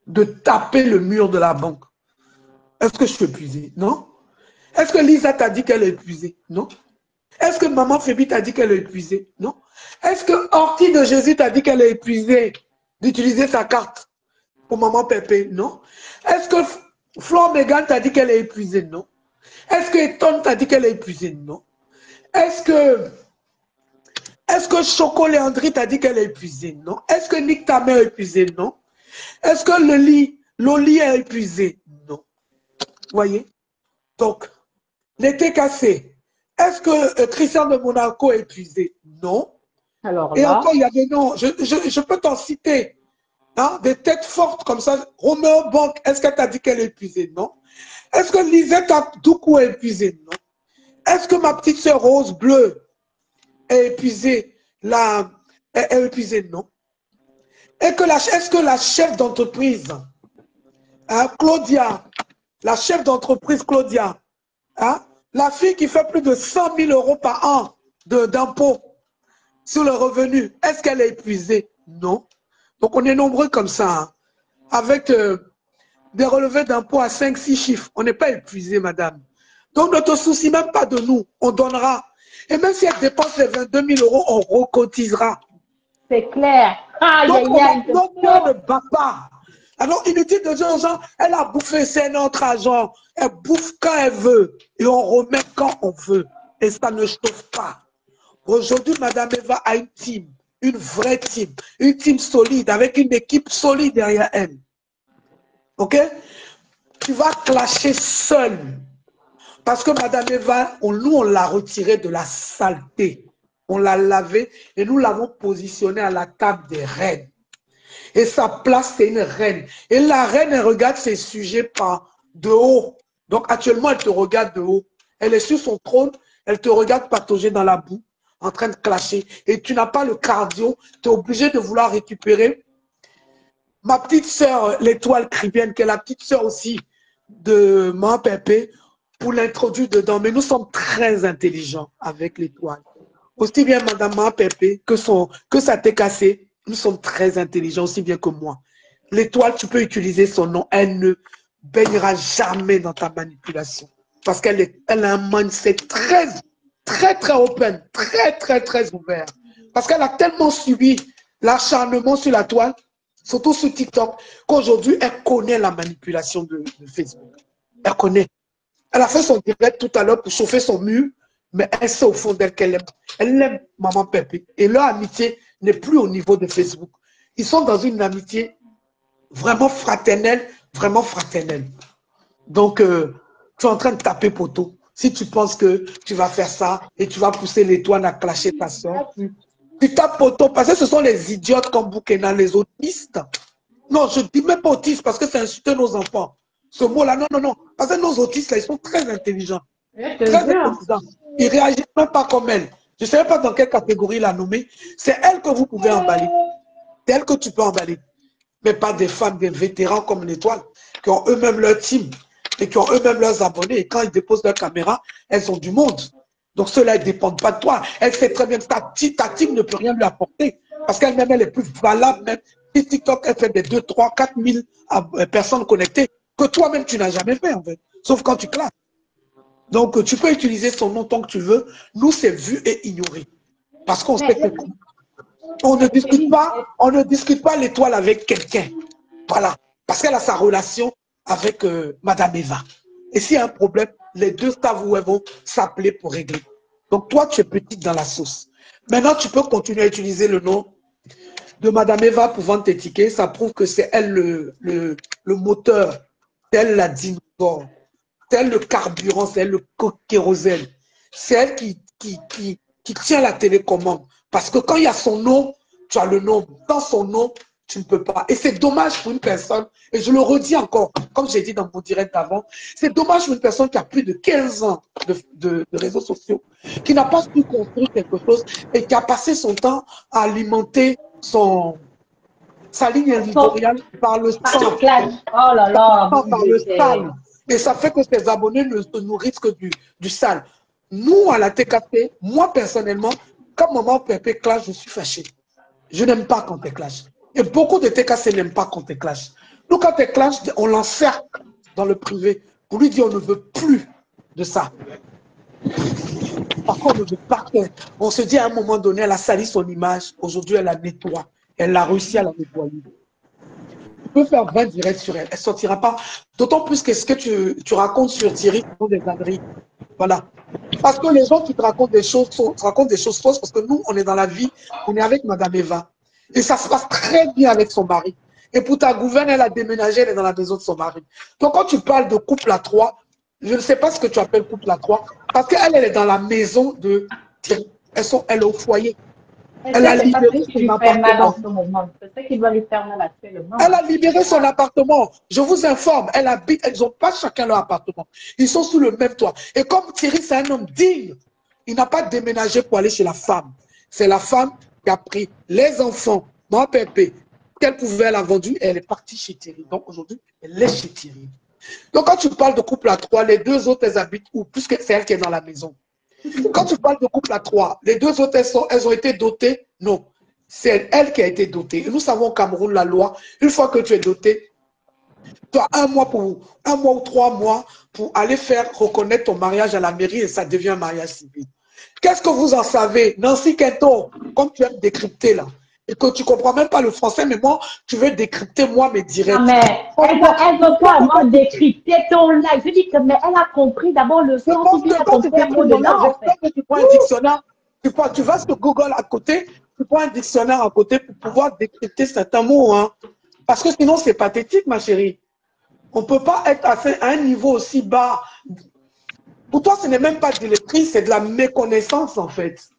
de taper le mur de la banque? Est-ce que je suis épuisé? Non. Est-ce que Lisa t'a dit qu'elle est épuisée? Non. Est-ce que Maman Fébi t'a dit qu'elle est épuisée? Non. Est-ce que Horty de Jésus t'a dit qu'elle est épuisée d'utiliser sa carte pour Maman Pépé? Non. Est-ce que Flore Megan t'a dit qu'elle est épuisée? Non. Est-ce que Eton t'a dit qu'elle est épuisée? Non. Est-ce que Choco Léandri t'a dit qu'elle est épuisée? Non. Est-ce que Nick ta mère est épuisée? Non. Est-ce que Loli est épuisé? Non. Voyez? Donc, l'été cassé. Est-ce que Christian de Monaco est épuisé? Non. Alors Et encore, là, il y a des noms. Je peux t'en citer. Hein, des têtes fortes comme ça. Roméo Bank, est-ce qu'elle t'a dit qu'elle est épuisée? Non. Est-ce que Lisette Doukou est épuisée? Non. Est-ce que ma petite sœur Rose Bleue est épuisée? Est épuisée? Non. Est-ce que la chef d'entreprise, hein, Claudia, la chef d'entreprise Claudia, hein, la fille qui fait plus de 100 000 € par an d'impôts sur le revenu, est-ce qu'elle est épuisée? Non. Donc on est nombreux comme ça, hein, avec des relevés d'impôts à 5-6 chiffres. On n'est pas épuisé, madame. Donc ne te soucie même pas de nous, on donnera. Et même si elle dépense les 22 000 €, on recotisera. c'est clair. Aïe, Donc, aïe, aïe, c'est notre cœur ne chaud. bat pas. Alors, inutile de dire aux gens, elle a bouffé, c'est notre argent. Elle bouffe quand elle veut et on remet quand on veut. Et ça ne chauffe pas. Aujourd'hui, Madame Eva a une team, une vraie team, une team solide, avec une équipe solide derrière elle. Ok? Tu vas clasher seul. Parce que Madame Eva, nous, on l'a retirée de la saleté. On l'a lavée et nous l'avons positionnée à la table des reines. Et sa place, c'est une reine. Et la reine, elle regarde ses sujets de haut. Donc actuellement, elle te regarde de haut. Elle est sur son trône, elle te regarde patauger dans la boue, en train de clasher. Et tu n'as pas le cardio, tu es obligé de vouloir récupérer. Ma petite sœur, l'étoile cribienne, qui est la petite sœur aussi de Maman Pépé, pour l'introduire dedans. Mais nous sommes très intelligents avec l'étoile. Aussi bien Madame Maman Pépé que ça t'est cassé. Nous sommes très intelligents, aussi bien que moi. L'étoile, tu peux utiliser son nom. Elle ne baignera jamais dans ta manipulation. Parce qu'elle a un mindset très, très, très open. Très, très, très ouvert. Parce qu'elle a tellement subi l'acharnement sur la toile, surtout sur TikTok, qu'aujourd'hui, elle connaît la manipulation de Facebook. Elle connaît. Elle a fait son direct tout à l'heure pour chauffer son mur, mais elle sait au fond d'elle qu'elle aime. Elle aime Maman Pépé. Et leur amitié n'est plus au niveau de Facebook. Ils sont dans une amitié vraiment fraternelle, vraiment fraternelle. Donc, tu es en train de taper poteau. Si tu penses que tu vas faire ça et tu vas pousser l'étoile à clasher ta soeur, tu tapes poteau parce que ce sont les idiotes comme Boukena, les autistes. Non, je ne dis même pas autistes parce que c'est insulter nos enfants. Ce mot-là, non, non, non. Parce que nos autistes, là, ils sont très intelligents. Je te Très jure. intelligent. Il ne réagit même pas comme elle. Je ne sais pas dans quelle catégorie il a nommé. C'est elle que vous pouvez emballer. C'est elle que tu peux emballer. Mais pas des femmes, des vétérans comme l'Étoile, qui ont eux-mêmes leur team et qui ont eux-mêmes leurs abonnés. Et quand ils déposent leur caméra, elles ont du monde. Donc ceux-là, ils ne dépendent pas de toi. Elle sait très bien que ta team ne peut rien lui apporter. Parce qu'elle-même, elle est plus valable. Même si TikTok, elle fait des 2, 3, 4 000 personnes connectées, que toi-même, tu n'as jamais fait, en fait. Sauf quand tu classes. Donc, tu peux utiliser son nom tant que tu veux. Nous, c'est vu et ignoré. Parce qu'on sait que Mais, on ne discute pas l'Étoile avec quelqu'un. Voilà. Parce qu'elle a sa relation avec Madame Eva. Et s'il y a un problème, les deux savent où elles vont s'appeler pour régler. Donc, toi, tu es petite dans la sauce. Maintenant, tu peux continuer à utiliser le nom de Madame Eva pour vendre tes tickets. Ça prouve que c'est elle le moteur. C'est elle la dinosaure. C'est elle le carburant, c'est elle le kérosène. C'est elle qui tient la télécommande. Parce que quand il y a son nom, tu as le nom. Dans son nom, tu ne peux pas. Et c'est dommage pour une personne, et je le redis encore, comme j'ai dit dans mon direct avant, c'est dommage pour une personne qui a plus de 15 ans de réseaux sociaux, qui n'a pas su construire quelque chose et qui a passé son temps à alimenter sa ligne éditoriale par le par le sang. clash. Oh là là, Par mon le Dieu, c'est... sale. Et ça fait que ses abonnés ne se nourrissent que du sale. Nous, à la TKP, moi personnellement, comme maman Pépé clash, je suis fâché. Je n'aime pas quand tu clash. Et beaucoup de TKC n'aiment pas quand tu clash. Nous, quand tu clash, on l'encercle dans le privé pour lui dire on ne veut plus de ça. Par contre, on ne veut pas que... On se dit à un moment donné, elle a sali son image. Aujourd'hui, elle la nettoie. Elle a réussi à la nettoyer. Tu peux faire 20 directs sur elle. Elle ne sortira pas. D'autant plus que ce que tu racontes sur Thierry sont des âneries. Voilà. Parce que les gens qui te racontent des choses fausses, parce que nous, on est dans la vie, on est avec Madame Eva. Et ça se passe très bien avec son mari. Et pour ta gouverne, elle a déménagé, elle est dans la maison de son mari. Donc quand tu parles de couple à trois, je ne sais pas ce que tu appelles couple à trois, parce qu'elle, elle est dans la maison de Thierry. Elle est au foyer. Est-ce Elle que a c'est pas libéré ce qui son lui fait mal en appartement. ce moment? C'est ce qui doit lui faire mal actuellement. Elle a libéré son appartement. Je vous informe, elle habite, elles n'ont pas chacun leur appartement. Ils sont sous le même toit. Et comme Thierry, c'est un homme digne, il n'a pas déménagé pour aller chez la femme. C'est la femme qui a pris les enfants, mon pépé, qu'elle pouvait, elle a vendu, et elle est partie chez Thierry. Donc aujourd'hui, elle est chez Thierry. Donc quand tu parles de couple à trois, les deux autres, elles habitent où? Puisque c'est elle qui est dans la maison. Quand tu parles de couple à trois, les deux autres, elles ont été dotées? Non. C'est elle qui a été dotée. Et nous savons au Cameroun, la loi, une fois que tu es doté, tu as un mois ou 3 mois pour aller faire reconnaître ton mariage à la mairie et ça devient un mariage civil. Qu'est-ce que vous en savez? Nancy Quinto, comme tu aimes décrypter là, et que tu ne comprends même pas le français, mais moi, tu veux décrypter moi mes Non, directs. mais elle veut carrément décrypter ton live. Je dis que, mais elle a compris d'abord le Je sens, ou pense bien elle que a quand tu compris un mot décryptes mon live, dedans, en fait. j'espère que tu prends un dictionnaire, tu vas sur Google à côté, tu prends un dictionnaire à côté pour pouvoir décrypter certains mots. Hein. Parce que sinon, c'est pathétique, ma chérie. On ne peut pas être à un niveau aussi bas. Pour toi, ce n'est même pas de l'illettré, c'est de la méconnaissance, en fait.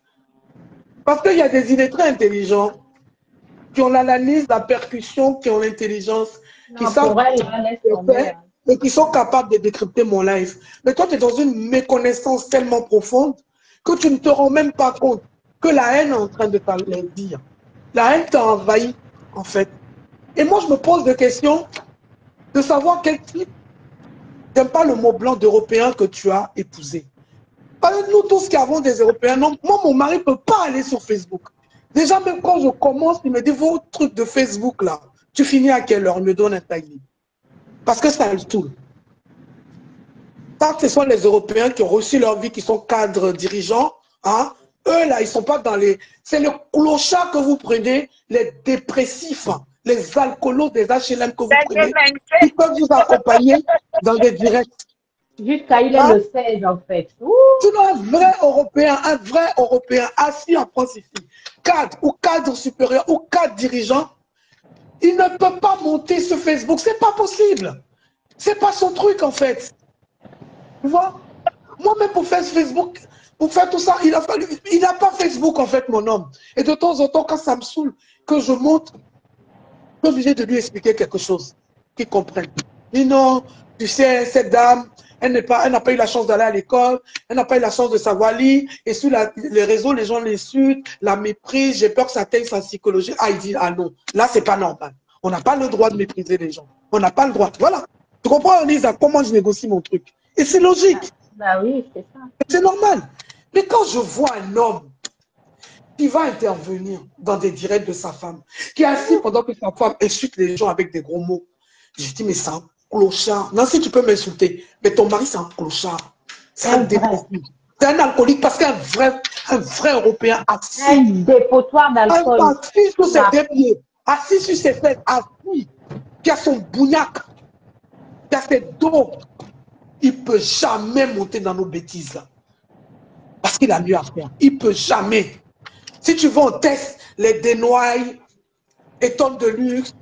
Parce qu'il y a des illettrés intelligents qui ont l'analyse, la percussion, qui ont l'intelligence, qui Non, savent pour elle, là, laisse ce que tomber. c'est et qui sont capables de décrypter mon live. Mais toi, tu es dans une méconnaissance tellement profonde que tu ne te rends même pas compte que la haine est en train de t'envahir. La haine t'a envahi, en fait. Et moi, je me pose des questions de savoir quel type, j'aime pas le mot blanc d'Européen que tu as épousé. Nous tous qui avons des Européens, non, moi, mon mari ne peut pas aller sur Facebook. Déjà, même quand je commence, il me dit, vos trucs de Facebook, là, tu finis à quelle heure? Il me donne un timing. Parce que ça le tourne. Ça, ce sont les Européens qui ont reçu leur vie, qui sont cadres dirigeants. Hein. Eux, là, ils ne sont pas dans les... C'est le clochard que vous prenez, les dépressifs, hein, les alcoolos des HLM que vous prenez, qui peuvent vous accompagner dans des directs. Jusqu'à il est Hein? le 16, en fait. Ouh. Sinon, un vrai Européen assis en France ici, cadre ou cadre supérieur ou cadre dirigeant, il ne peut pas monter sur Facebook. C'est pas possible. C'est pas son truc, en fait. Tu vois? Moi-même, pour faire Facebook, pour faire tout ça, il n'a pas Facebook, en fait, mon homme. Et de temps en temps, quand ça me saoule, que je monte, je suis obligé de lui expliquer quelque chose, qu'il comprenne. Il dit non, tu sais, cette dame, elle n'a pas eu la chance d'aller à l'école, elle n'a pas eu la chance de savoir lire, et sur les réseaux, les gens l'insultent, la méprisent, j'ai peur que ça atteigne sa psychologie. Ah, il dit, ah non, là, c'est pas normal. On n'a pas le droit de mépriser les gens. On n'a pas le droit. Voilà. Tu comprends, Lisa, comment je négocie mon truc? Et c'est logique. Bah oui, c'est ça. C'est normal. Mais quand je vois un homme qui va intervenir dans des directs de sa femme, qui est assis pendant que sa femme insulte les gens avec des gros mots, je dis, mais c'est un clochard. Non, si tu peux m'insulter, mais ton mari, c'est un clochard. C'est un dépressif. C'est un alcoolique parce qu'un vrai Européen assis. Un dépotoir d'alcool. Assis sur ses deux pieds, assis sur ses fesses, assis, qui a son bougnac, qui a ses dos, il ne peut jamais monter dans nos bêtises là. Parce qu'il a mieux à faire. Il ne peut jamais. Si tu vas en test, les dénoailles, et tonnes de luxe,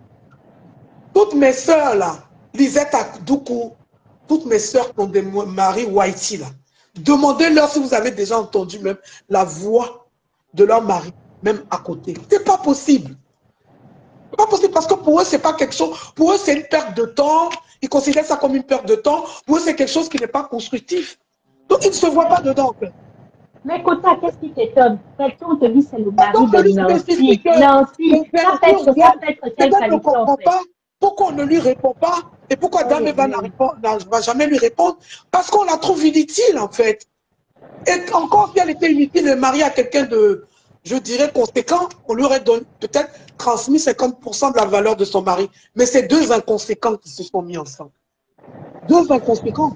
toutes mes sœurs là, Lisette Akdoukou, toutes mes sœurs qui ont des maris whitey là, demandez-leur si vous avez déjà entendu même la voix de leur mari, même à côté. C'est pas possible. C'est pas possible parce que pour eux, c'est pas quelque chose, pour eux, c'est une perte de temps. Ils considèrent ça comme une perte de temps. Pour eux, c'est quelque chose qui n'est pas constructif. Donc, ils ne se voient pas dedans. Mais Kota, qu'est-ce qui t'étonne? Quelqu'un te dit c'est le mari de Nancy. Nancy, ça peut être quelle qualité en fait? Pourquoi on ne lui répond pas? Et pourquoi Dame Eva ne va jamais lui répondre? Parce qu'on la trouve inutile en fait. Et encore si elle était inutile de marier à quelqu'un de, je dirais, conséquent, on lui aurait peut-être transmis 50% de la valeur de son mari. Mais c'est deux inconséquents qui se sont mis ensemble. Deux inconséquents.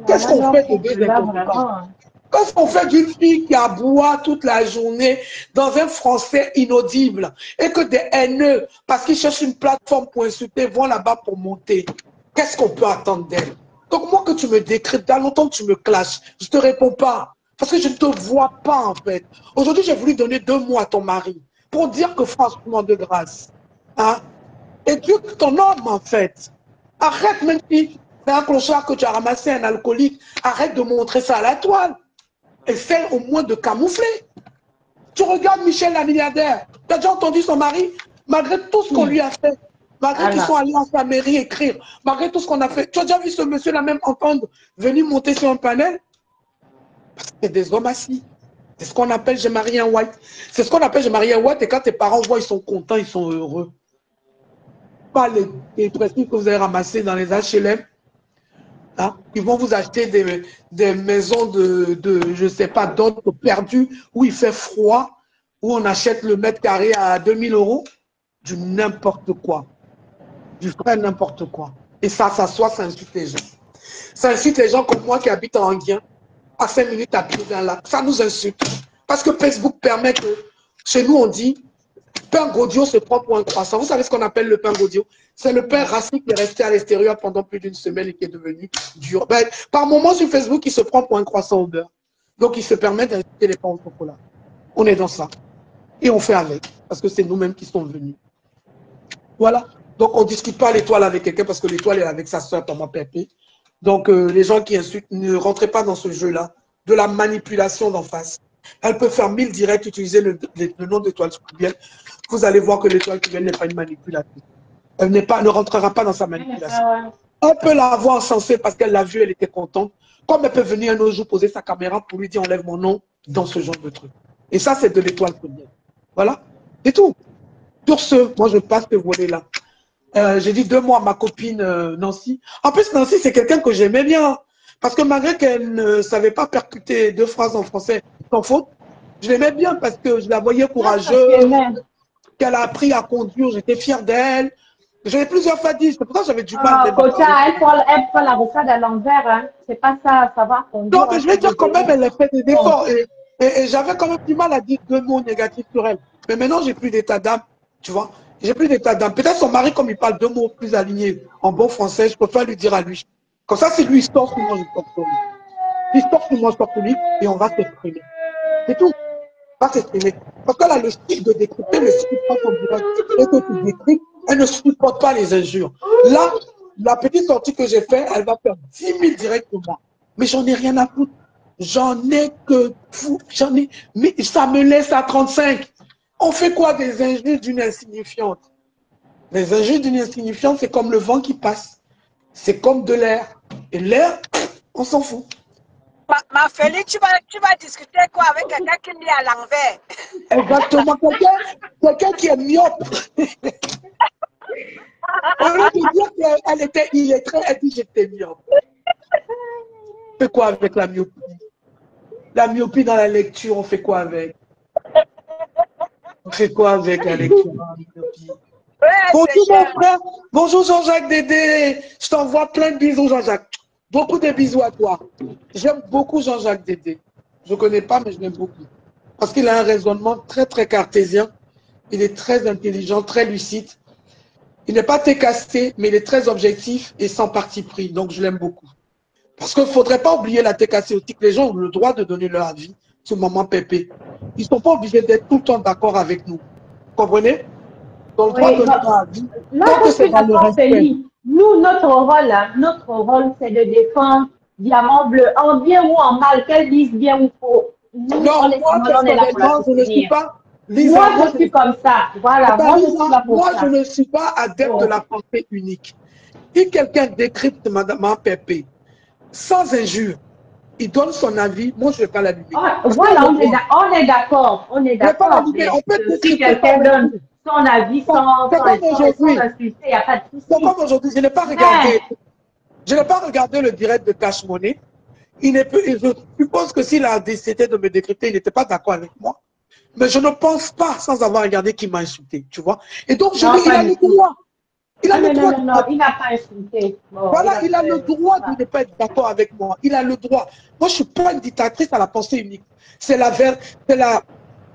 Qu'est-ce qu'on fait de deux inconséquents? Qu'est-ce qu'on fait d'une fille qui aboie toute la journée dans un français inaudible et que des haineux, parce qu'ils cherchent une plateforme pour insulter, vont là-bas pour monter? Qu'est-ce qu'on peut attendre d'elle? Donc moi que tu me décryptes, dans longtemps que tu me clashes, je ne te réponds pas. Parce que je ne te vois pas en fait. Aujourd'hui, j'ai voulu donner 2 mots à ton mari pour dire que franchement, de grâce, hein, éduque ton homme en fait. Arrête, même si c'est un clochard que tu as ramassé, un alcoolique, arrête de montrer ça à la toile. Essaie au moins de camoufler. Tu regardes Michel la milliardaire. Tu as déjà entendu son mari? Malgré tout ce qu'on lui a fait, malgré qu'ils sont allés en sa mairie écrire, malgré tout ce qu'on a fait, tu as déjà vu ce monsieur-là même entendre venir monter sur un panel? Parce que c'est des hommes assis. C'est ce qu'on appelle j'ai marié un white. C'est ce qu'on appelle j'ai marié un white et quand tes parents voient, ils sont contents, ils sont heureux. Pas les principes que vous avez ramassés dans les HLM. Hein? Ils vont vous acheter des maisons je ne sais pas, d'autres perdues, où il fait froid, où on achète le mètre carré à 2000 €, du n'importe quoi. Du vrai n'importe quoi. Et ça s'assoit, ça insulte les gens. Ça insulte les gens comme moi qui habitent en Anguien, à 5 minutes à pied d'un lac. Ça nous insulte. Parce que Facebook permet que, chez nous on dit, pain Gaudio se prend pour un croissant. Vous savez ce qu'on appelle le pain Gaudio? C'est le pain racine qui est resté à l'extérieur pendant plus d'une semaine et qui est devenu dur. Ben, par moment sur Facebook, il se prend pour un croissant au beurre. Donc, il se permet d'inviter les pains au chocolat. On est dans ça. Et on fait avec. Parce que c'est nous-mêmes qui sommes venus. Voilà. Donc, on ne discute pas l'étoile avec quelqu'un parce que l'étoile est avec sa soeur Thomas Pépé. Donc, les gens qui insultent, ne rentrez pas dans ce jeu-là de la manipulation d'en face. Elle peut faire 1000 directs, utiliser le nom d'étoile Cubiel. Vous allez voir que l'étoile Cubiel n'est pas une manipulation. Elle ne rentrera pas dans sa manipulation. On peut la voir encensée parce qu'elle l'a vue, elle était contente. Comme elle peut venir un autre jour poser sa caméra pour lui dire enlève mon nom dans ce genre de truc. Et ça, c'est de l'étoile Cubiel. Voilà. C'est tout. Sur ce, moi, je passe ce volet-là. J'ai dit 2 mois à ma copine Nancy. En plus, Nancy, c'est quelqu'un que j'aimais bien. Parce que malgré qu'elle ne savait pas percuter 2 phrases en français sans faute, je l'aimais bien parce que je la voyais courageuse, qu'elle a appris à conduire, j'étais fière d'elle. J'avais plusieurs fois dit, c'est pour ça que j'avais du mal. Elle prend la rossade à l'envers, hein. C'est pas ça, savoir conduire. Non, mais je vais dire quand même, elle a fait des efforts. Et j'avais quand même du mal à dire 2 mots négatifs sur elle. Mais maintenant, j'ai plus d'état d'âme, tu vois. J'ai plus d'état d'âme. Peut-être son mari, comme il parle 2 mots plus alignés en bon français, je peux pas lui dire à lui. Comme ça, c'est lui, il sort sur moi, je sors sur lui. Il sort sur moi, je sors sur lui, et on va s'exprimer. C'est tout. On va s'exprimer. Parce qu'elle a le style de décrypter, le style pas comme direct. Et que tu décryptes, elle ne supporte pas les injures. Là, la petite sortie que j'ai faite, elle va faire 10 000 directs pour moi. Mais j'en ai rien à foutre. J'en ai que fou. J'en ai. Mais ça me laisse à 35. On fait quoi des injures d'une insignifiante? Les injures d'une insignifiante, c'est comme le vent qui passe. C'est comme de l'air. Et l'air, On s'en fout. Ma Félix, tu vas discuter quoi avec quelqu'un qui lit à l'envers? Exactement. Quelqu'un qui est myope. Au lieu de dire qu'elle était illettrée, elle dit j'étais myope. On fait quoi avec la myopie? La myopie dans la lecture, on fait quoi avec? On fait quoi avec la lecture dans la myopie? Ouais, Bonjour mon frère. Bonjour Jean-Jacques Dédé. Je t'envoie plein de bisous Jean-Jacques. Beaucoup de bisous à toi. J'aime beaucoup Jean-Jacques Dédé. Je ne connais pas, mais je l'aime beaucoup. Parce qu'il a un raisonnement très, très cartésien. Il est très intelligent, très lucide. Il n'est pas técassé, mais il est très objectif et sans parti pris. Donc, je l'aime beaucoup. Parce qu'il ne faudrait pas oublier la técasséotique. Les gens ont le droit de donner leur avis sur Maman Pépé. Ils ne sont pas obligés d'être tout le temps d'accord avec nous. Vous comprenez? Ils ont le droit de donner leur avis. Là, je suis d'accord, Félix. Nous, notre rôle, c'est de défendre Diamant Bleu, en bien ou en mal, qu'elle dise bien ou faux. Nous, non, on est là pour la je ne suis pas... Lisa, moi, je suis comme ça. Voilà, moi, je suis là pour moi, ça. je ne suis pas adepte de la pensée unique. Si quelqu'un décrypte Maman Pépé sans injure, il donne son avis, moi, je ne vais pas l'allumer. Voilà, on est d'accord. On est d'accord. Si quelqu'un donne son avis sans insulter, il n'y a pas de souci. C'est comme aujourd'hui, je n'ai pas regardé. Je n'ai pas regardé le direct de Cash Money. Je suppose que s'il a décidé de me décrypter, il n'était pas d'accord avec moi. Mais je ne pense pas, sans avoir regardé, qu'il m'a insulté, tu vois. Et donc, il a le droit. Il a le droit. Non, il n'a pas insulté. Voilà, il a le droit de ne pas être d'accord avec moi. Il a le droit. Moi, je ne suis pas une dictatrice à la pensée unique. C'est la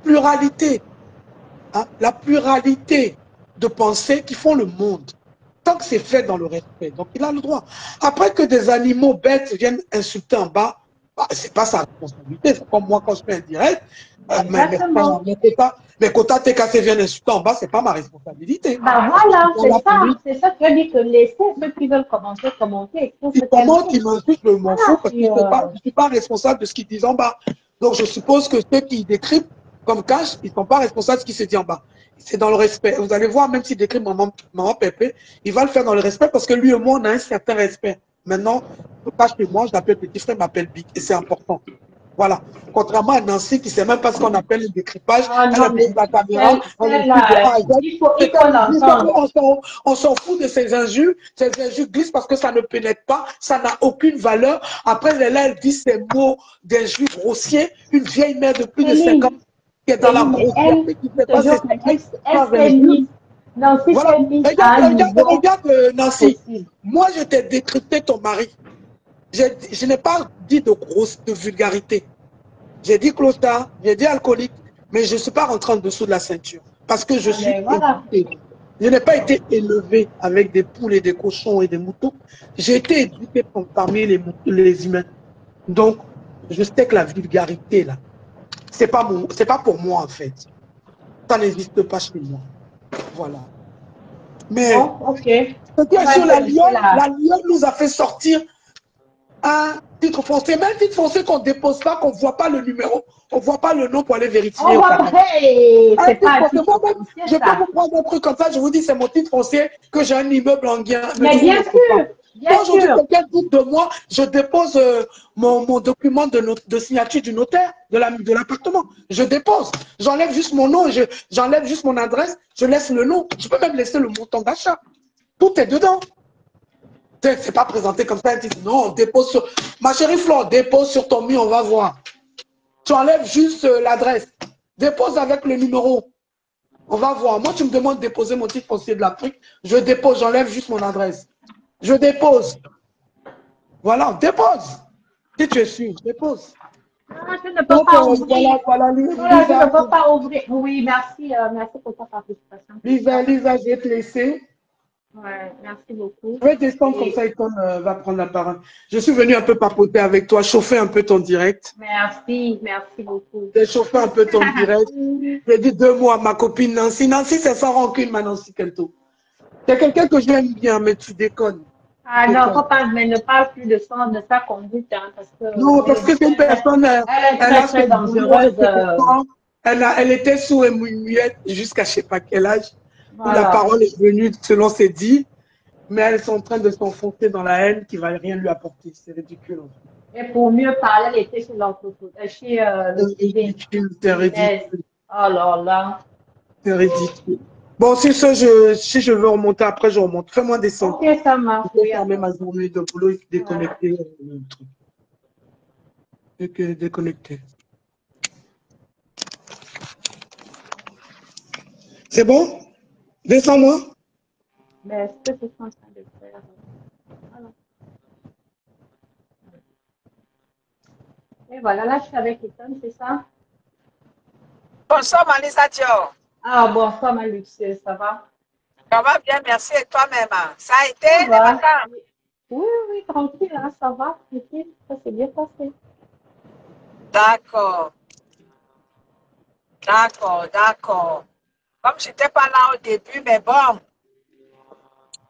pluralité. Hein, la pluralité de pensées qui font le monde. Tant que c'est fait dans le respect. Donc, il a le droit. Après que des animaux bêtes viennent insulter en bas, ce n'est pas sa responsabilité. C'est comme moi quand je fais un direct. Mais quand TKC viennent insulter en bas, ce n'est pas ma responsabilité. Bah voilà, c'est ça que je dis, que laissez ceux qui veulent commenter. Comment ils m'insultent, je m'en fous, parce que je ne suis pas responsable de ce qu'ils disent en bas. Donc, je suppose que ceux qui décryptent comme Cash, ils ne sont pas responsables de ce qui se dit en bas. C'est dans le respect. Vous allez voir, même s'il décrit Maman Pépé, il va le faire dans le respect parce que lui et moi, on a un certain respect. Maintenant, pas chez moi, je l'appelle petit frère, il m'appelle Big. Et c'est important. Voilà. Contrairement à Nancy qui ne sait même pas ce qu'on appelle le décryptage, elle a pris la caméra, on s'en fout de ces injures. Ces injures glissent parce que ça ne pénètre pas, ça n'a aucune valeur. Après, elle dit ces mots d'injures grossiers, une vieille mère de plus de 5 ans qui est dans la grossièreté, qui ne fait pas ses injures. Nancy, voilà. Regarde, Nancy, moi je t'ai décrypté ton mari. Je n'ai pas dit de vulgarité. J'ai dit clochard, j'ai dit alcoolique, mais je ne suis pas rentré en dessous de la ceinture. Parce que je suis éduqué. Je n'ai pas été élevé avec des poules et des cochons et des moutons. J'ai été éduqué parmi les humains. Donc, je sais que la vulgarité, là, c'est pas pour moi, en fait. Ça n'existe pas chez moi. Voilà. Mais, sur la Lyon nous a fait sortir un titre foncier, même titre foncier qu'on ne dépose pas, qu'on ne voit pas le numéro, on ne voit pas le nom pour aller vérifier. Je peux vous prendre un truc comme ça, je vous dis c'est mon titre foncier, que j'ai un immeuble en gain. Mais bien sûr, quand aujourd'hui quelqu'un doute de moi, je dépose mon document de signature du notaire de l'appartement. Je dépose, j'enlève juste mon nom, j'enlève juste mon adresse, je laisse le nom, je peux même laisser le montant d'achat. Tout est dedans. C'est pas présenté comme ça, non, on dépose sur... Ma chérie Flore, dépose sur ton mur, on va voir. Tu enlèves juste l'adresse. Dépose avec le numéro. On va voir. Moi, tu me demandes de déposer mon titre foncier de l'Afrique. Je dépose, j'enlève juste mon adresse. Je dépose. Voilà, dépose. Si tu es sûr, dépose. Non, je ne peux pas ouvrir. Voilà, je ne peux pas ouvrir. Oui, merci, merci pour ta participation. Lisa, je vais te laisser. Ouais, merci beaucoup. Je vais descendre comme ça et Icon va prendre la parole. Je suis venue un peu papoter avec toi, chauffer un peu ton direct. Merci beaucoup. J'ai chauffé un peu ton direct. J'ai dit 2 mots à ma copine Nancy. Nancy, c'est sans rancune, ma Nancy Kelto. C'est quelqu'un que j'aime bien, mais tu déconnes. Ah non, mais ne parle plus de sa conduite. Hein, parce que, non, parce que c'est une personne, elle est très dangereuse. Elle était sourde et muette jusqu'à je ne sais pas quel âge. Voilà. La parole est venue selon ses dits. mais elles sont en train de s'enfoncer dans la haine qui ne va rien lui apporter. C'est ridicule. En fait. Et pour mieux parler, elle était chez chez le C'est ridicule, c'est ridicule. Oh là là. C'est ridicule. Bon, si je veux remonter, après je remonte. Fais-moi des sons. Ok, ça marche. Je vais fermer ma journée de boulot et déconnecter le truc. Déconnecter. C'est bon? Descends-moi. Mais ce que je suis en train de faire. Voilà. Et voilà, là, je suis avec Ethan, c'est ça? Bonsoir, Malisa Dio. Ah, bonsoir, ma luxueuse, ça va? Ça va bien, merci. Et toi-même? Ça a été Ça les va. vacances? Oui, oui, tranquille, hein, ça va, tranquille, ça s'est bien passé. D'accord. D'accord, d'accord. Comme je n'étais pas là au début, mais bon,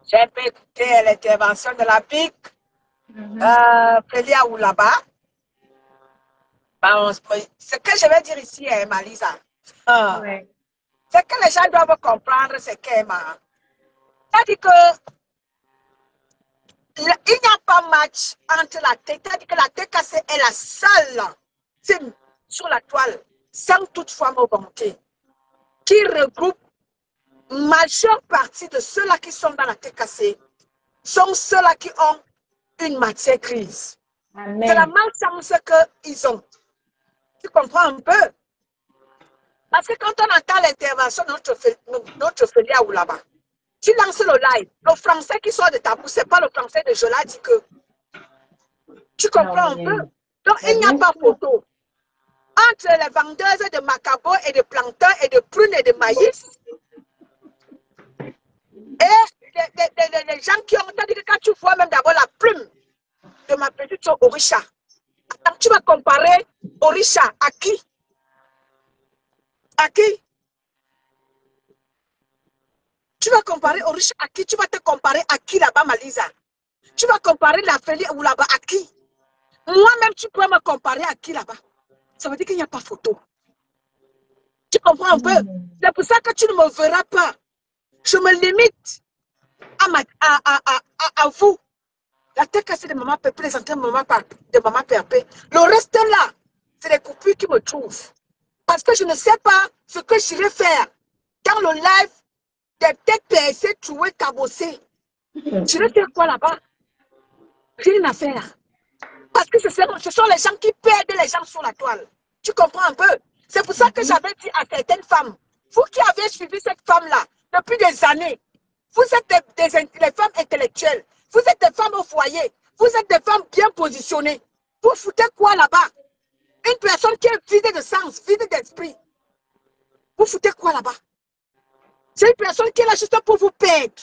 j'ai un peu écouté l'intervention de la BIC, Félia Oulaba. Ce que je vais dire ici, Malisa, Ouais. ce que les gens doivent comprendre, c'est qu'Emma, c'est-à-dire que il n'y a pas match entre la tête, c'est-à-dire que la TKC est la seule team sur la toile, sans toutefois volonté, qui regroupe majeure partie de ceux-là qui sont dans la TKC, sont ceux-là qui ont une matière grise. C'est la Amen. malchance qu'ils ont. Tu comprends un peu? Parce que quand on entend l'intervention de notre Félia ou là-bas, tu lances le live, le français qui sort de ta bouche, ce n'est pas le français de Jola dit que. Tu comprends un peu? Donc, il n'y a pas photo. Entre les vendeuses de macabo et de plantain et de prunes et de maïs, et les gens qui ont dit que quand tu vois même d'abord la plume de ma petite soeur Orisha, attends, tu vas comparer Orisha à qui? À qui? Tu vas comparer Orisha à qui? Tu vas te comparer à qui là-bas, Malisa? Tu vas comparer la Félie ou là-bas à qui? Moi-même, tu peux me comparer à qui là-bas? Ça veut dire qu'il n'y a pas photo. Tu comprends un peu? C'est pour ça que tu ne me verras pas. Je me limite à vous. La tête cassée de maman peut présenter de maman Pépé. Le reste là, c'est les coupures qui me trouvent. Parce que je ne sais pas ce que j'irai faire dans le live des têtes percées, trouées, cabossées. J'irai faire quoi là-bas? Rien à faire. Parce que ce sont les gens qui perdent les gens sur la toile. Tu comprends un peu? C'est pour ça que j'avais dit à certaines femmes, vous qui avez suivi cette femme-là depuis des années, vous êtes des femmes intellectuelles, vous êtes des femmes au foyer, vous êtes des femmes bien positionnées. Vous foutez quoi là-bas? Une personne qui est vide de sens, vide d'esprit. Vous foutez quoi là-bas? C'est une personne qui est là juste pour vous perdre.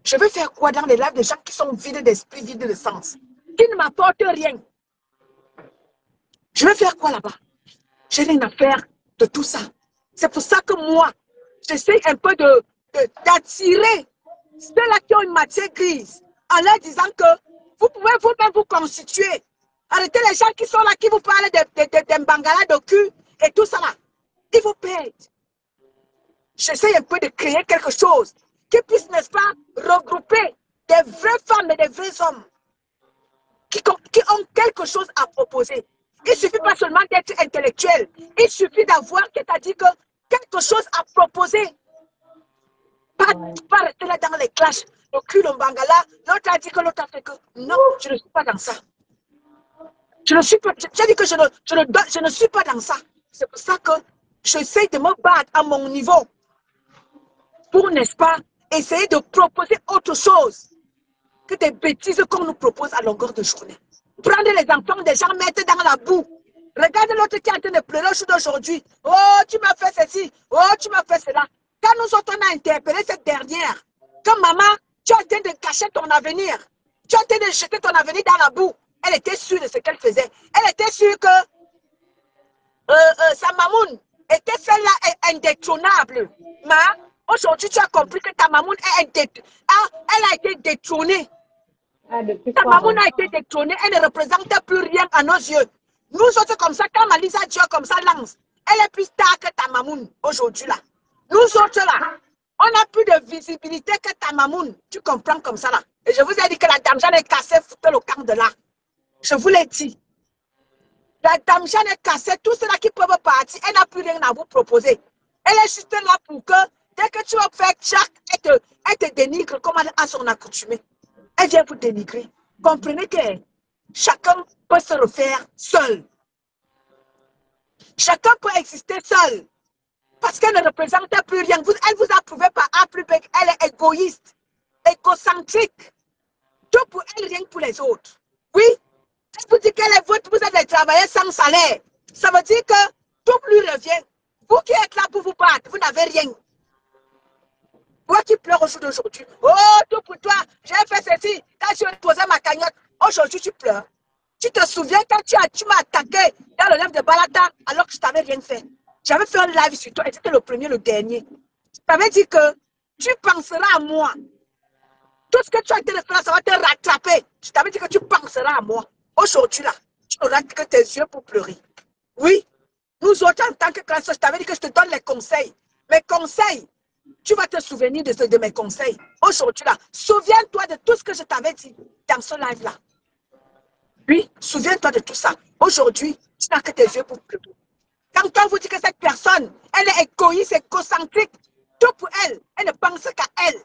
Je vais faire quoi dans les lives des gens qui sont vides d'esprit, vides de sens, qui ne m'apportent rien? Je vais faire quoi là-bas? Je n'ai rien à faire de tout ça. C'est pour ça que moi, j'essaie un peu d'attirer ceux-là qui ont une matière grise en leur disant que vous pouvez vous-même vous constituer. Arrêtez les gens qui sont là, qui vous parlent des bangalas de cul et tout ça là. Ils vous perdent. J'essaie un peu de créer quelque chose qui puisse, n'est-ce pas, regrouper des vraies femmes et des vrais hommes qui ont quelque chose à proposer. Il ne suffit pas seulement d'être intellectuel. Il suffit d'avoir, c'est-à-dire que quelque chose à proposer. Pas rester là dans les clashs. Le cul, le bangala, l'autre a dit que l'autre a fait que. Non, je ne suis pas dans ça. Je ne suis pas. J'ai dit que je ne suis pas dans ça. C'est pour ça que j'essaie de me battre à mon niveau. Pour, n'est-ce pas, essayer de proposer autre chose que des bêtises qu'on nous propose à longueur de journée. Prendre les enfants des gens, mettre dans la boue. Regarde l'autre qui est en train de pleurer au jour d'aujourd'hui. Oh, tu m'as fait ceci. Oh, tu m'as fait cela. Quand nous autres, on a interpellé cette dernière, que maman, tu es en train de cacher ton avenir. Tu es en train de jeter ton avenir dans la boue. Elle était sûre de ce qu'elle faisait. Elle était sûre que sa mamoune était celle-là indétrônable. Mais aujourd'hui, tu as compris que ta mamoune elle a été détrônée. Ta maman a été détrônée, elle ne représente plus rien à nos yeux. Nous autres comme ça, quand Malisa Dieu comme ça lance, elle est plus tard que ta mamoun aujourd'hui là. Nous autres là, On n'a plus de visibilité que ta mamoune. Tu comprends comme ça là. Et je vous ai dit que la dame Jeanne est cassée, foutez le camp de là. Je vous l'ai dit. La dame Jeanne est cassée, tous ceux-là qui peuvent partir, elle n'a plus rien à vous proposer. Elle est juste là pour que, dès que tu vas faire tchac, elle te dénigre comme à son accoutumée. Elle vient vous dénigrer. Comprenez que chacun peut se refaire seul. Chacun peut exister seul. Parce qu'elle ne représentait plus rien. Elle vous a prouvé par A plus B qu'elle est égoïste, égocentrique. Tout pour elle, rien que pour les autres. Oui, elle vous dit qu'elle est votre, vous êtes des travailleurs sans salaire. Ça veut dire que tout lui revient. Vous qui êtes là pour vous battre, vous n'avez rien. Toi qui pleures au jour d'aujourd'hui. Oh, tout pour toi, j'ai fait ceci. Quand je posais ma cagnotte, aujourd'hui tu pleures. Tu te souviens quand tu m'as attaqué dans le live de Balata alors que je t'avais rien fait. J'avais fait un live sur toi et c'était le premier, le dernier. Je t'avais dit que tu penseras à moi. Tout ce que tu as été fait là, ça va te rattraper. Je t'avais dit que tu penseras à moi. Aujourd'hui là, tu n'auras que tes yeux pour pleurer. Oui, nous autres en tant que classe, je t'avais dit que je te donne les conseils. Mes conseils, tu vas te souvenir de mes conseils. Aujourd'hui là, souviens-toi de tout ce que je t'avais dit dans ce live là. Oui, souviens-toi de tout ça. Aujourd'hui, tu n'as que tes yeux pour pleurer. Quand on vous dit que cette personne, elle est égoïste, égocentrique, tout pour elle, elle ne pense qu'à elle.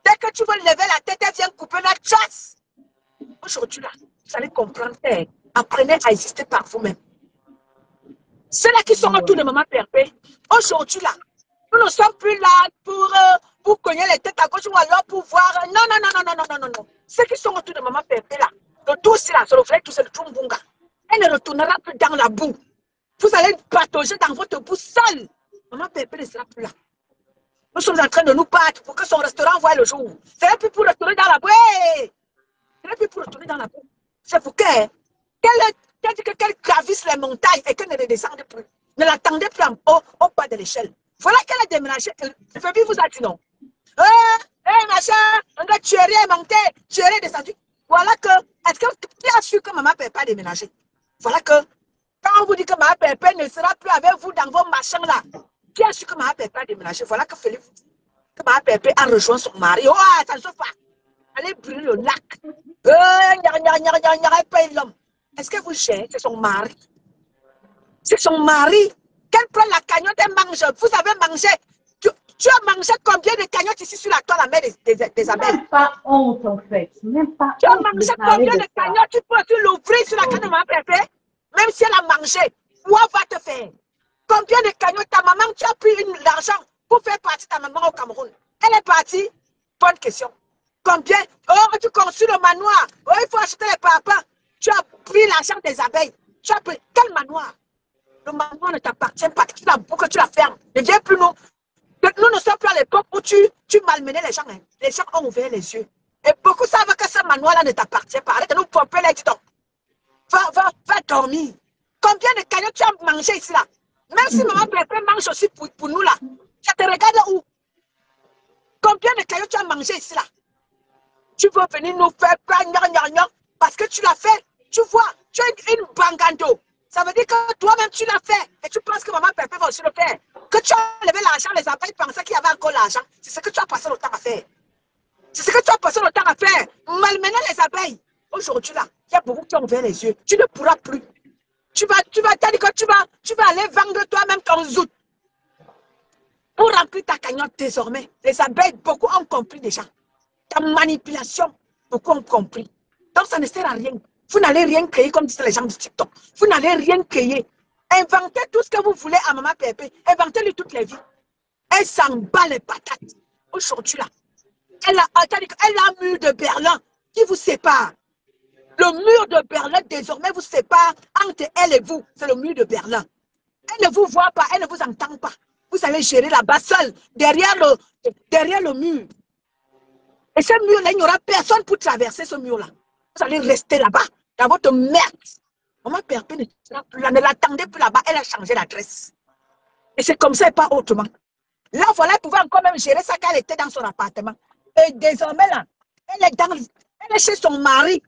Dès que tu veux lever la tête, elle vient couper la chasse. Aujourd'hui, là, vous allez comprendre. Apprenez à exister par vous-même. Ceux-là qui sont autour de Maman Perpé, aujourd'hui, là, nous ne sommes plus là pour cogner les têtes à gauche ou alors pour voir. Non, non, non, non, non, non, non, non, non. Ceux qui sont autour de Maman Perpé, là, le tout, c'est là, c'est le vrai, tout, c'est le Tchumbunga. Elle ne retournera plus dans la boue. Vous allez patauger dans votre boue seul. Maman Pépé ne sera plus là. Nous sommes en train de nous battre pour que son restaurant voie le jour. Ce n'est plus pour retourner dans la boue. Ce n'est plus pour retourner dans la boue. C'est pour qu'elle gravisse les montagnes et qu'elle ne descende plus. Ne l'attendez plus au bas de l'échelle. Voilà qu'elle a déménagé. Fébi vous a dit non. Machin, on doit tuer est monté, tuer est descendu. Voilà que, est-ce que tu as su que Maman Pépé a déménagé? Voilà que, quand on vous dit que Maman Pépé ne sera plus avec vous dans vos machins là, qui a su que Maman Pépé a déménagé? Voilà que Félix vous dit que Maman Pépé a rejoint son mari. Oh, ça ne se fait pas. Allez brûler le lac. Elle paye l'homme. Est-ce que vous gérez? C'est son mari. C'est son mari. Qu'elle prend la cagnotte et mange. Vous avez mangé. Tu as mangé combien de cagnottes ici sur la toile à la mer des abeilles? Même pas honte en fait. Même pas tu as honte mangé de parler combien de cagnottes? Tu peux l'ouvrir sur la canne de Maman Pépé? Même si elle a mangé, quoi va te faire? Combien de cagnottes ta maman, tu as pris l'argent pour faire partie de ta maman au Cameroun? Elle est partie? Bonne question. Combien? Oh, tu construis le manoir. Oh, il faut acheter les papas. Tu as pris l'argent des abeilles. Tu as pris quel manoir? Le manoir ne t'appartient pas. Tu la fermes. Ne viens plus nous. Nous ne sommes plus à l'époque où tu malmenais les gens. Hein. Les gens ont ouvert les yeux. Et beaucoup savent que ce manoir-là ne t'appartient pas. Arrête de nous pomper les titans. Va dormir. Combien de cagnottes tu as mangé ici là? Même si Maman Pépé mange aussi pour nous là. Ça te regarde où? Combien de cagnottes tu as mangé ici là? Tu veux venir nous faire parce que tu l'as fait. Tu vois, tu as une bangando. Ça veut dire que toi-même tu l'as fait. Et tu penses que Maman Pépé va aussi le faire. Que tu as levé l'argent, les abeilles pensaient qu'il y avait encore l'argent. C'est ce que tu as passé le temps à faire. C'est ce que tu as passé le temps à faire. Malmener les abeilles. Aujourd'hui là, il y a beaucoup qui ont ouvert les yeux. Tu ne pourras plus. Tu vas aller vendre toi-même ton zout. Pour remplir ta cagnotte désormais. Les abeilles, beaucoup ont compris déjà. Ta manipulation, beaucoup ont compris. Donc ça ne sert à rien. Vous n'allez rien créer comme disent les gens du TikTok. Vous n'allez rien créer. Inventez tout ce que vous voulez à Maman Pépé. Inventez-lui toutes les vies. Elle s'en bat les patates. Aujourd'hui là, elle a un mur de Berlin qui vous sépare. Le mur de Berlin désormais vous sépare entre elle et vous. C'est le mur de Berlin. Elle ne vous voit pas, elle ne vous entend pas. Vous allez gérer là-bas seul, derrière le mur. Et ce mur-là, il n'y aura personne pour traverser ce mur-là. Vous allez rester là-bas, dans votre merde. Maman Pépé ne sera plus là, ne l'attendez plus là-bas, elle a changé d'adresse. Et c'est comme ça et pas autrement. Là, voilà, elle pouvait encore même gérer ça quand elle était dans son appartement. Et désormais, là, elle est chez son mari.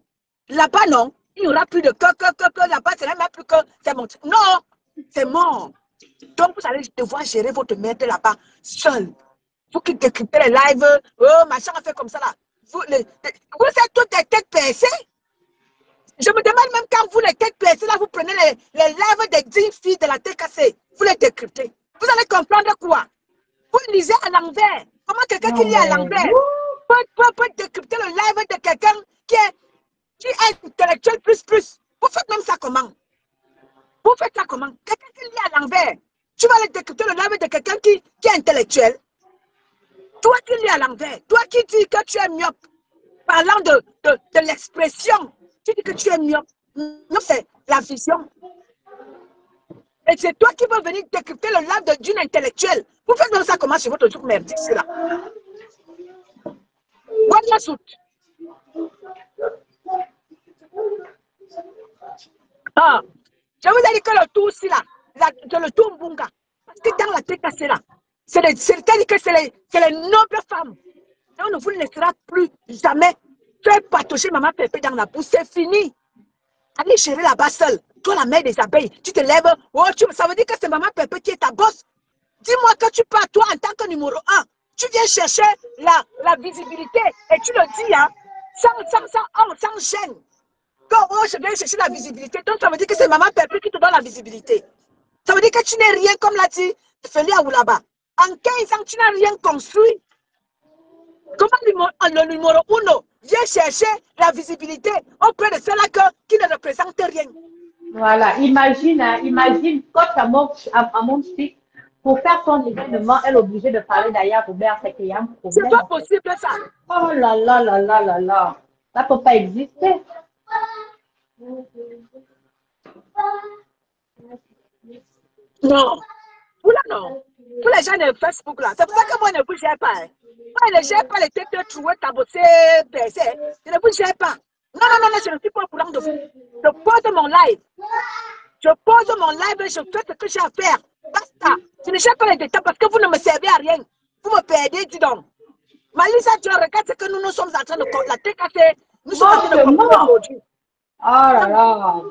Là-bas, non. Il n'y aura plus de que là-bas, c'est même plus que c'est mon. Non, c'est mort. Donc, vous allez devoir gérer votre merde là-bas seul. Vous qui décryptez les lives, oh, machin, on fait comme ça là. Vous êtes toutes des têtes percées. Je me demande même quand vous, les têtes percées, là, vous prenez les lives des 10 filles de la TKC, vous les décryptez. Vous allez comprendre quoi? Vous lisez à l'envers. Comment quelqu'un qui lit à l'envers peut décrypter le live de quelqu'un qui est intellectuel plus? Vous faites même ça comment? Vous faites ça comment? Quelqu'un qui lit à l'envers. Tu vas aller décrypter le live de quelqu'un qui est intellectuel. Toi qui lis à l'envers. Toi qui dis que tu es myope. Parlant de l'expression. Tu dis que tu es myope. Non, c'est la vision. Et c'est toi qui vas venir décrypter le live d'une intellectuelle. Vous faites même ça comment sur votre truc merdique, c'est là. Voilà, soute. Ah, je vous ai dit que le tour aussi là, le tour Mbunga, parce que dans la TKC là, c'est-à-dire que c'est les nobles femmes. Et on ne vous laissera plus jamais faire patauger maman Pépé dans la bouche, c'est fini. Allez gérer là-bas seule. Toi, la mère des abeilles, tu te lèves, oh, ça veut dire que c'est maman Pépé qui est ta boss. Dis-moi que tu pars, toi, en tant que numéro 1, tu viens chercher la visibilité et tu le dis, hein, sans gêne. Quand oh, je viens chercher la visibilité, donc ça veut dire que c'est maman Pépé qui te donne la visibilité. Ça veut dire que tu n'es rien, comme l'a dit Félia Oulaba. En 15 ans, tu n'as rien construit. Comment le numéro 1 vient chercher la visibilité auprès de ceux-là qui ne représentent rien? Voilà, imagine quand à mon fils, pour faire son événement, elle est obligée de parler d'ailleurs Robert, c'est qu'il y a un problème. C'est pas possible ça. Oh là là là là là là. Ça ne peut pas exister. Non. Oula non. Tous les gens de Facebook là. C'est pour ça que moi je ne vous gère pas. Hein. Moi je ne gère pas les têtes trouées, tabossées, percées. Je ne vous gère pas. Non, je ne suis pas au courant de vous. Je pose mon live. Je pose mon live et je fais ce que j'ai à faire. Basta. Je ne gère pas les détails parce que vous ne me servez à rien. Vous me perdez, dis donc. Malisa, tu regardes ce que nous sommes en train de... La TKC, nous sommes en train de comprendre aujourd'hui. Oh là là.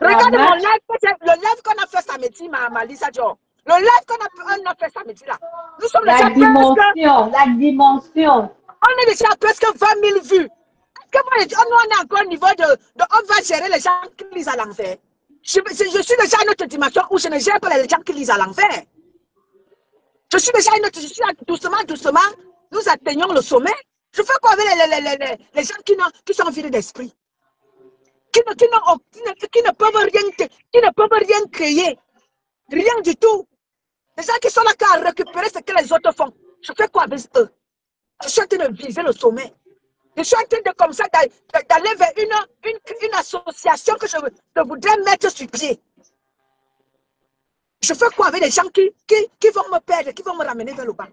Regarde mon live, le live qu'on a fait samedi, Malisa Dior. Le live qu'on a fait samedi là. Nous sommes la dimension. On est déjà à presque 20 000 vues. Est-ce que moi, on est encore au niveau on va gérer les gens qui lisent à l'envers. Je suis déjà à une autre dimension où je ne gère pas les gens qui lisent à l'envers. Je suis déjà à une autre, je suis là, doucement, nous atteignons le sommet. Je fais quoi avec les gens qui sont vidés d'esprit? Qui ne peuvent rien créer. Rien du tout. Les gens qui sont là qu'à récupérer ce que les autres font. Je fais quoi avec eux? Je suis en train de viser le sommet. Je suis en train de comme ça d'aller vers une association que je voudrais mettre sur pied. Je fais quoi avec les gens qui vont me perdre, qui vont me ramener vers le bas?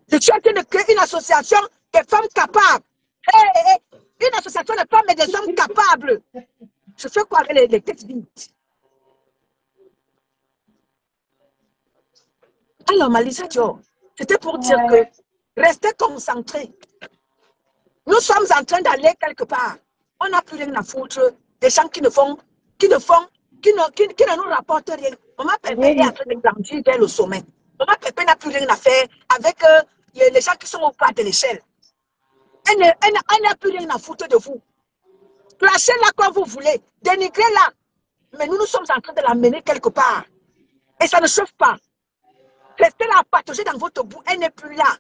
Je suis en train de créer une association des femmes capables. Une association de femmes et des hommes capables. Je fais quoi avec les têtes vides? Alors, Malisa Dior, c'était pour dire que restez concentrés. Nous sommes en train d'aller quelque part. On n'a plus rien à foutre des gens qui ne nous rapportent rien. Maman Pépé est en train de grandir vers le sommet. Maman Pépé n'a plus rien à faire avec les gens qui sont au bas de l'échelle. Elle n'a plus rien à foutre de vous. Placez-la comme vous voulez. Dénigrez-la. Mais nous sommes en train de la mener quelque part. Et ça ne chauffe pas. Restez là à patauger dans votre bout. Elle n'est plus là.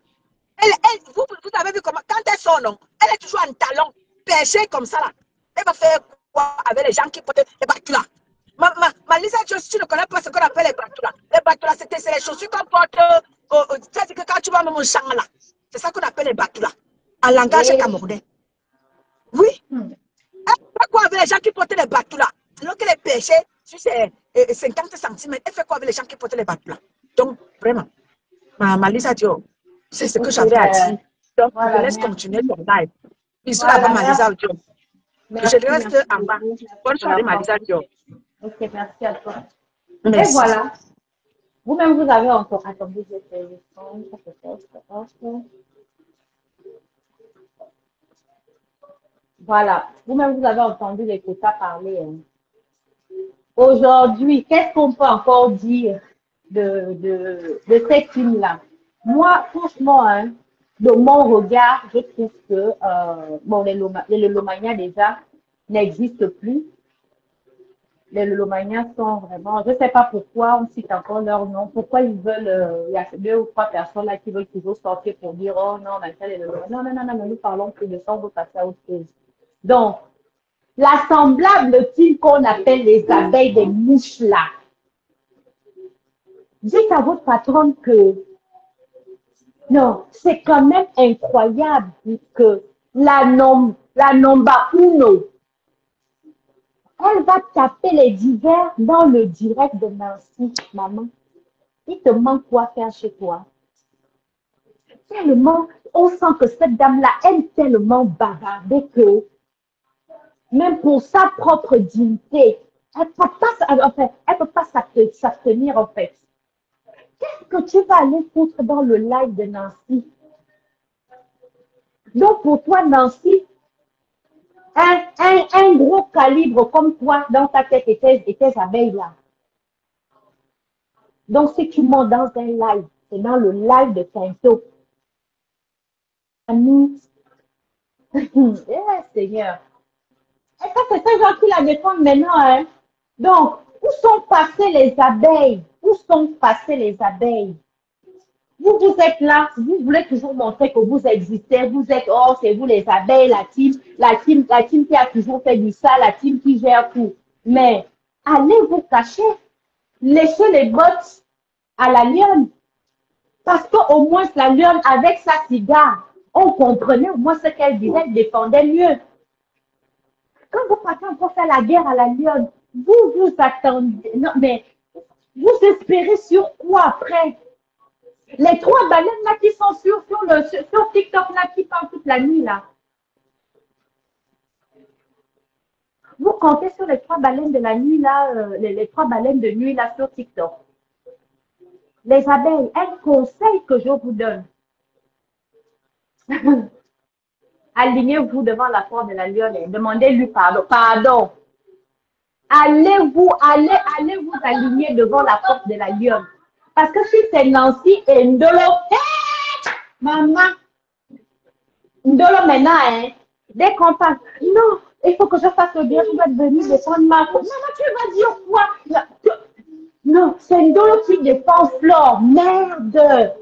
Vous avez vu comment, quand elle sort, non, elle est toujours en talon, perchée comme ça là. Elle va faire quoi avec les gens qui portent les battulas? Malisa, tu ne connais pas ce qu'on appelle les battulas. Les battulas, c'est les chaussures qu'on porte. C'est-à-dire que quand tu vas même au champ là, c'est ça qu'on appelle les battulas. En langage camerounais. Oui. Elle fait quoi avec les gens qui portent les battulas? Alors qu'elle est perchée sur ses 50 cm, elle fait quoi avec les gens qui portent les battulas? Donc, vraiment, Malisa Dior, c'est ce que j'avais à dire. Donc, je laisse continuer ton live. Bisous à Malisa Dior. Je reste en bas. Bonne soirée, Malisa Dior. Ok, merci à toi. Merci. Et voilà. Vous-même, vous avez encore attendu de faire le son. Voilà. Vous-même, vous avez entendu les quotas parler. Hein. Aujourd'hui, qu'est-ce qu'on peut encore dire? de cette team-là. Moi, franchement, hein, de mon regard, je trouve que bon, les Lolomania déjà n'existent plus. Les Lolomania sont vraiment, je ne sais pas pourquoi on cite encore leur nom, pourquoi ils veulent, il y a 2 ou 3 personnes là qui veulent toujours sortir pour dire, oh non, on a fait les Lolomania. Non, non, non, non, nous parlons plus de ça, on veut passer à autre chose. Donc, l'assemblable team qu'on appelle les abeilles des mouches là, dites à votre patronne que non, c'est quand même incroyable que la nomba uno, elle va taper les divers dans le direct de Nancy, maman. Il te manque quoi faire chez toi? Tellement, on sent que cette dame-là aime tellement bavarder que même pour sa propre dignité, elle ne peut pas s'abstenir en fait. Qu'est-ce que tu vas aller foutre dans le live de Nancy? Donc pour toi, Nancy, un gros calibre comme toi dans ta tête et tes abeilles là. Donc si tu montes dans un live, c'est dans le live de Tinto. Nous, Seigneur. Et ça, c'est ces gens qui la défendent maintenant. Hein? Donc, où sont passées les abeilles? Où sont passées les abeilles? Vous êtes là, vous voulez toujours montrer que vous existez, vous êtes, oh, c'est vous les abeilles, la team qui a toujours fait du ça, la team qui gère tout. Mais, allez vous cacher, laissez les bottes à la lionne. Parce qu'au moins, la lionne, avec sa cigare, on comprenait au moins ce qu'elle disait, elle défendait mieux. Quand vous partez pour faire la guerre à la lionne, vous attendez, non, mais vous espérez sur quoi après? Les 3 baleines là qui sont sur TikTok là, qui parlent toute la nuit là. Vous comptez sur les 3 baleines de la nuit là, les 3 baleines de nuit là sur TikTok. Les abeilles, un conseil que je vous donne. Alignez-vous devant la porte de la lionne et demandez-lui pardon. Pardon. Allez vous aligner devant la porte de la lionne. Parce que si c'est Nancy et Ndolo, hey, maman, Ndolo maintenant, hein, dès qu'on passe, non, il faut que je fasse le bien, je dois venir défendre ma faute. Maman, tu vas dire quoi? Non, c'est Ndolo qui défend Flore, merde.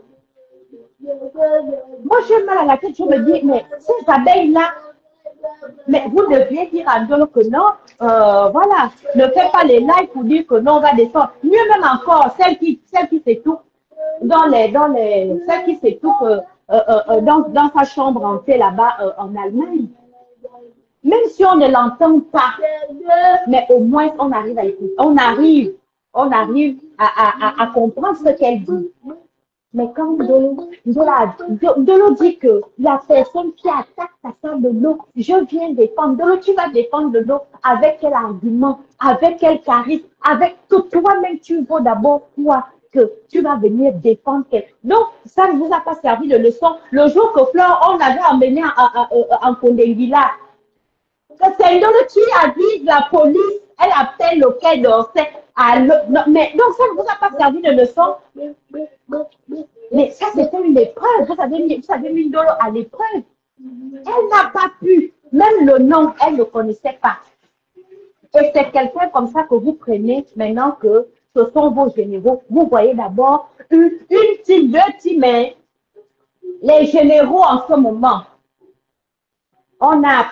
Moi, j'ai mal à la tête, je me dis, mais ces abeilles-là, mais vous devriez dire à Ndolo que non, voilà, ne faites pas les lives pour dire que non, on va descendre. Mieux même encore, celle qui s'étouffe celle qui s'étouffe dans sa chambre hantée là-bas en Allemagne. Même si on ne l'entend pas, mais au moins on arrive à écouter, on arrive à comprendre ce qu'elle dit. Mais quand Ndolo dit que la personne qui attaque ta salle de l'eau, je viens défendre. Ndolo, tu vas défendre de l'eau avec quel argument, avec quel charisme, avec que toi-même tu vaux d'abord quoi que tu vas venir défendre. Donc, ça ne vous a pas servi de leçon. Le jour que Flore, on avait emmené en Kondengila, que c'est Ndolo qui avise la police, elle appelle le quai d'Orsay. Mais donc, ça ne vous a pas servi de leçon. Mais ça, c'était une épreuve. Vous avez mis Ndolo à l'épreuve. Elle n'a pas pu. Même le nom, elle ne connaissait pas. Et c'est quelqu'un comme ça que vous prenez maintenant que ce sont vos généraux. Vous voyez d'abord une team, 2 teams, mais les généraux en ce moment. On a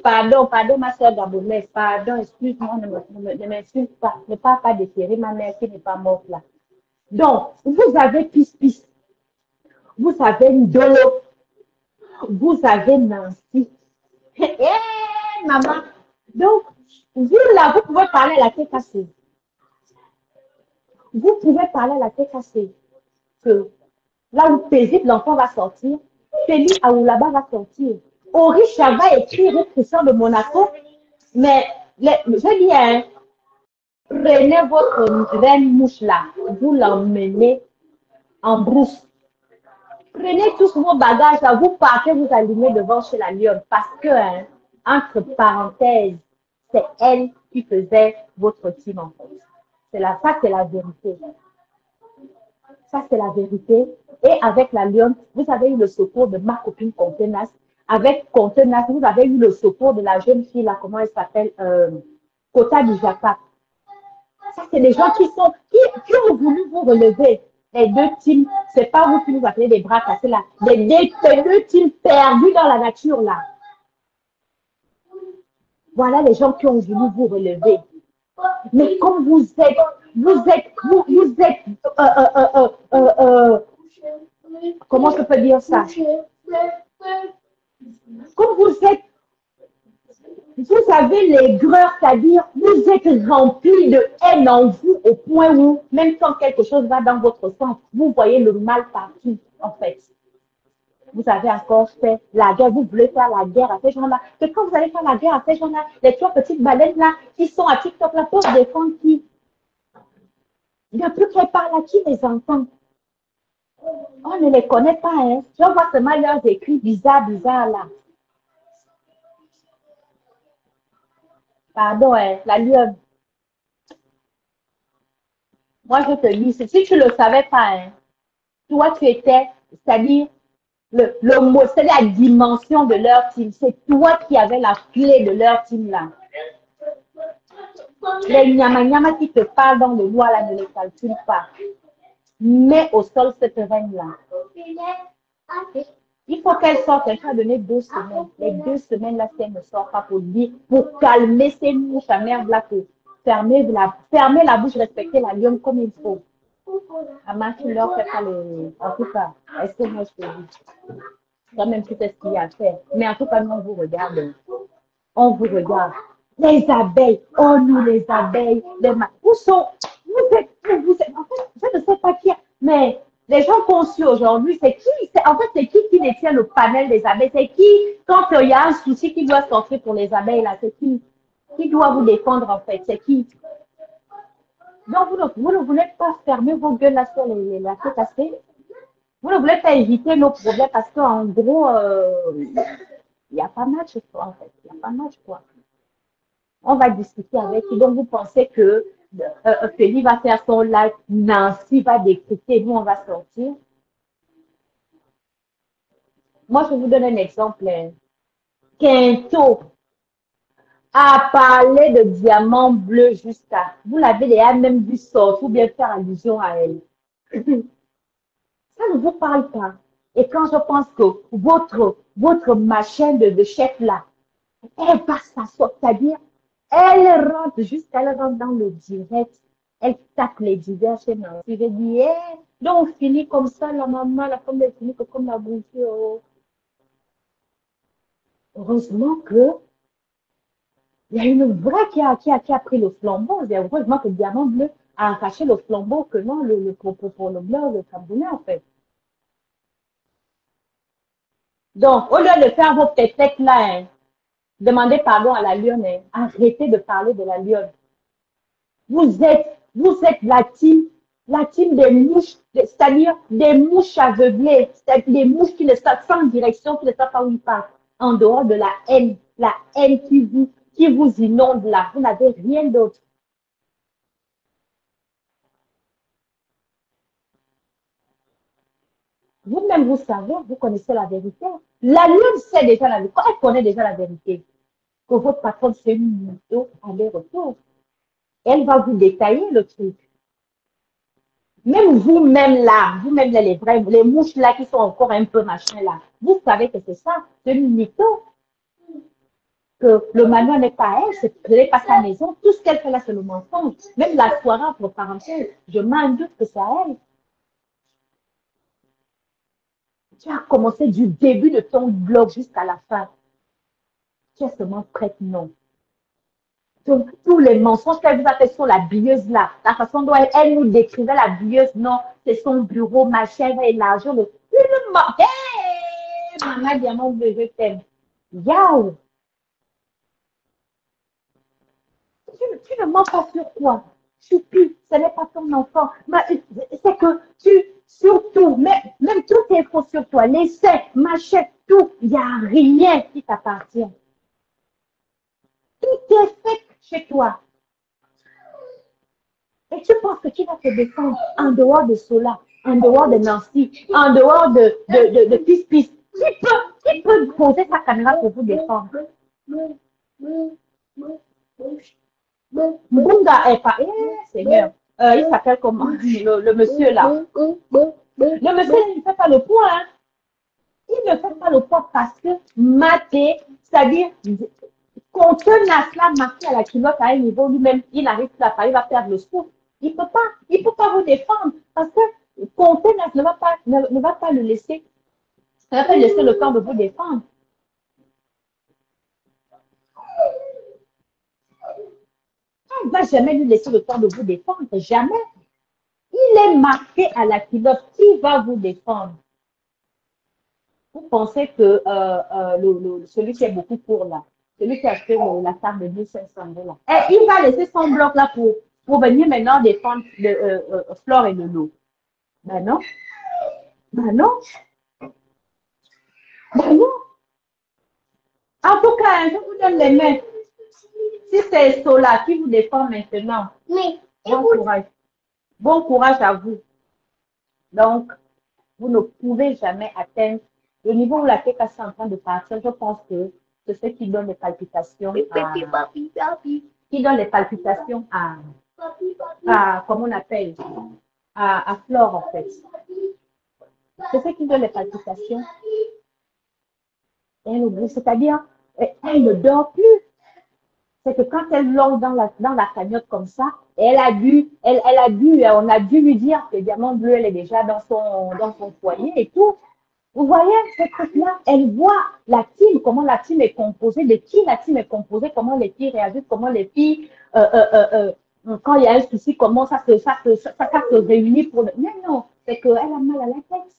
pardon, ma soeur gabonaise, pardon, excuse-moi, ne m'insulte pas, ne parle pas de Thierry, ma mère qui n'est pas morte là. Donc, vous avez pis, vous avez Ndolo, vous avez Nancy. Maman. Donc, vous là, vous pouvez parler à la tête cassée. Vous pouvez parler à la tête cassée. Que là où paisible l'enfant va sortir, Félix Aoulaba va sortir. Orisha va écrire Christian de Monaco, mais je dis, hein, prenez votre reine mouche là, vous l'emmenez en brousse. Prenez tous vos bagages là, vous partez vous alignez devant chez la lionne parce que, hein, entre parenthèses, c'est elle qui faisait votre team en fait. Ça, c'est la vérité. Ça, c'est la vérité. Et avec la lionne, vous avez eu le secours de ma copine Contenas. Avec Contenas, vous avez eu le secours de la jeune fille, là, comment elle s'appelle, Kota Dijaka. Ça, c'est des gens qui ont voulu vous relever. Les deux teams, c'est pas vous qui nous appelez des bras cassés là. Les deux teams perdus dans la nature là. Voilà les gens qui ont voulu vous relever. Mais comme vous êtes, comment je peux dire ça? Comme vous êtes, vous avez l'aigreur, c'est-à-dire vous êtes rempli de haine en vous au point où, même quand quelque chose va dans votre sens, vous voyez le mal partout, en fait. Vous avez encore fait la guerre, vous voulez faire la guerre à ces gens-là. Que quand vous allez faire la guerre à ces gens-là, les trois petites baleines-là, qui sont à TikTok, là, pour défendre qui? Il n'y a plus qu'elles parlent à qui les entend. On ne les connaît pas, hein. Je vois seulement leurs écrits bizarres là. Pardon, hein, la lionne. Moi, je te dis, si tu ne le savais pas, hein, toi, tu étais, c'est-à-dire, le mot, c'est la dimension de leur team. C'est toi qui avais la clé de leur team là. Les nyama qui te parlent dans le bois là, ne les calcule pas. Mets au sol cette reine là. Il faut qu'elle sorte. Elle t'a donné 2 semaines. Les 2 semaines là, si elle ne sort pas pour dire, pour calmer ces mouches à merde là, pour fermer la bouche, respecter la lionne comme il faut. Amas, tu leur fais pas le. En tout cas, est-ce que moi je te dis? Toi-même, tu sais ce qu'il y a à faire. Mais en tout cas, nous, on vous regarde. On vous regarde. Les abeilles. Oh, nous, les abeilles. Où sont. En fait, je ne sais pas qui. Mais les gens conçus aujourd'hui, c'est qui? En fait, c'est qui détient le panel des abeilles? C'est qui, quand il y a un souci qui doit sortir pour les abeilles, là, c'est qui? Qui doit vous défendre, en fait? C'est qui? Donc, vous ne voulez pas fermer vos gueules là sur la tête cassée. Vous ne voulez pas éviter nos problèmes parce qu'en gros, il n'y a pas match, quoi, en fait. Il n'y a pas match, quoi. On va discuter avec eux. Donc, vous pensez que Félix va faire son live, Nancy va décrypter, nous, on va sortir. Moi, je vous donne un exemple. Quinto a parlé de diamant bleu jusqu'à. Vous l'avez déjà même vu sortir ou bien faire allusion à elle. Ça ne vous parle pas. Et quand je pense que votre machin de chef là, elle va s'asseoir, c'est-à-dire, elle rentre dans le direct, elle tape les divers chez Nancy, elle dit, donc on finit comme ça, la maman, la femme, elle finit comme la bouche. Oh. Heureusement que il y a une vraie qui a pris le flambeau. Heureusement que Diamant Bleu a caché le flambeau que non, pour le blanc, le Camerounais, en fait. Donc, au lieu de faire vos têtes là, hein, demandez pardon à la lionne, hein, arrêtez de parler de la lionne. Vous êtes la team des mouches, c'est-à-dire des mouches aveuglées, c'est-à-dire des mouches qui ne savent sans direction, qui ne savent pas où ils partent, en dehors de la haine qui vous inonde là. Vous n'avez rien d'autre. Vous-même, vous savez, vous connaissez la vérité. La lune sait déjà la vérité. Elle connaît déjà la vérité. Que votre patronne fait une moto aller-retour. Elle va vous détailler le truc. Même vous-même là, vous-même les vrais, les mouches là qui sont encore un peu machin là, vous savez que c'est ça, c'est une mytho. Que le manoir n'est pas elle, ce n'est pas sa maison, tout ce qu'elle fait là, c'est le mensonge. Même la soirée, pour parenthèse, je m'en doute que c'est à elle. Tu as commencé du début de ton blog jusqu'à la fin. Tu es seulement prête, non. Tous les mensonges qu'elle vous a fait sur la billeuse là, la façon dont elle nous décrivait la billeuse, non, c'est son bureau, machin, elle va élargir le. Hey, maman, diamant, je t'aime. Yao! Tu ne mens pas sur quoi? Choupi, ce n'est pas ton enfant. C'est que surtout, même tout est faux sur toi, les seins, machin, tout, il n'y a rien qui t'appartient. Tout est fait chez toi. Et tu penses que tu vas te défendre en dehors de cela. en dehors de Nancy, en dehors de Pis-Pis, qui peut poser sa caméra pour vous défendre? Mbunga est pas. Seigneur. Il s'appelle comment? Le monsieur là. Le monsieur, il ne fait pas le poids. Hein. Il ne fait pas le poids parce que maté, c'est-à-dire contenant cela marqué à la culotte à un niveau lui-même, il arrive à il va perdre le souffle. Il ne peut pas vous défendre parce que contenant ne va pas le laisser. Ne va pas laisser le temps de vous défendre. On ne va jamais lui laisser le temps de vous défendre. Jamais. Il est marqué à la culotte. Qui va vous défendre? Vous pensez que celui qui est beaucoup court là, celui qui a fait la table de 1500 là, il va laisser son bloc là pour venir maintenant défendre Flore et Lolo. Ben non. Ben non. Ben non. En tout cas, je vous donne les mains. Si c'est Sola qui vous défend maintenant, bon courage. Bon courage à vous. Donc, vous ne pouvez jamais atteindre le niveau où la tête est en train de partir. Je pense que c'est ce qui donne les palpitations qui donne les palpitations comment on appelle, à Flore en fait. C'est ce qui donne les palpitations. Elle oublie, c'est-à-dire, elle ne dort plus. C'est que quand elle longe dans la cagnotte comme ça, on a dû lui dire que Diamant Bleu, elle est déjà dans son foyer et tout. Vous voyez, ce truc-là, elle voit la team, comment la team est composée, de qui la team est composée, comment les filles réagissent, comment les filles, quand il y a un souci, comment ça se réunit pour le... Mais non, c'est qu'elle a mal à la tête.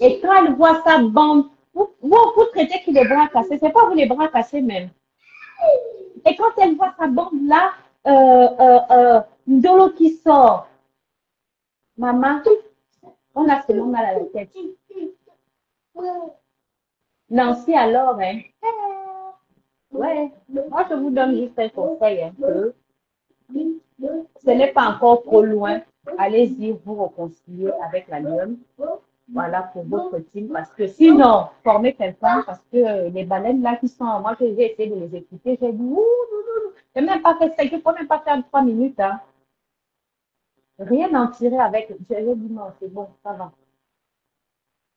Et quand elle voit sa bande, vous traitez qui les bras cassés, c'est pas vous les bras cassés même. Et quand elle voit sa bande là, Ndolo qui sort, maman, on a seulement mal à la tête. Nancy alors, hein? Ouais, moi je vous donne juste un conseil, hein, que ce n'est pas encore trop loin. Allez-y, vous réconcilier avec la lionne. Voilà pour votre team. Parce que sinon, formez quelqu'un, parce que les baleines là qui sont, moi j'ai essayé de les écouter, j'ai dit, je n'ai même pas fait ça, il ne faut même pas faire 3 minutes. Hein. Rien n'en tirer avec. J'ai dit non, c'est bon, ça va.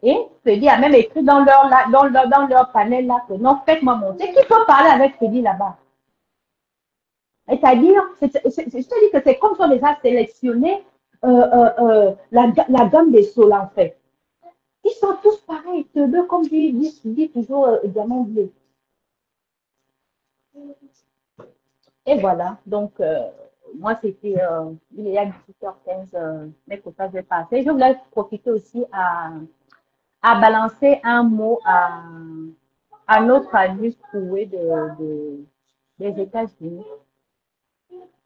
Et Freddy a même écrit dans leur panel là que non, faites-moi monter. Qui peut parler avec Freddy là-bas? C'est-à-dire, je te dis que c'est comme si on les a sélectionnés la gamme des sols en fait. Ils sont tous pareils, deux comme dit toujours Diamant Bleu. Et voilà, donc moi c'était il y a 18h15, mes quotas vais passer. Je voulais profiter aussi à balancer un mot à notre ami trouvé des États-Unis.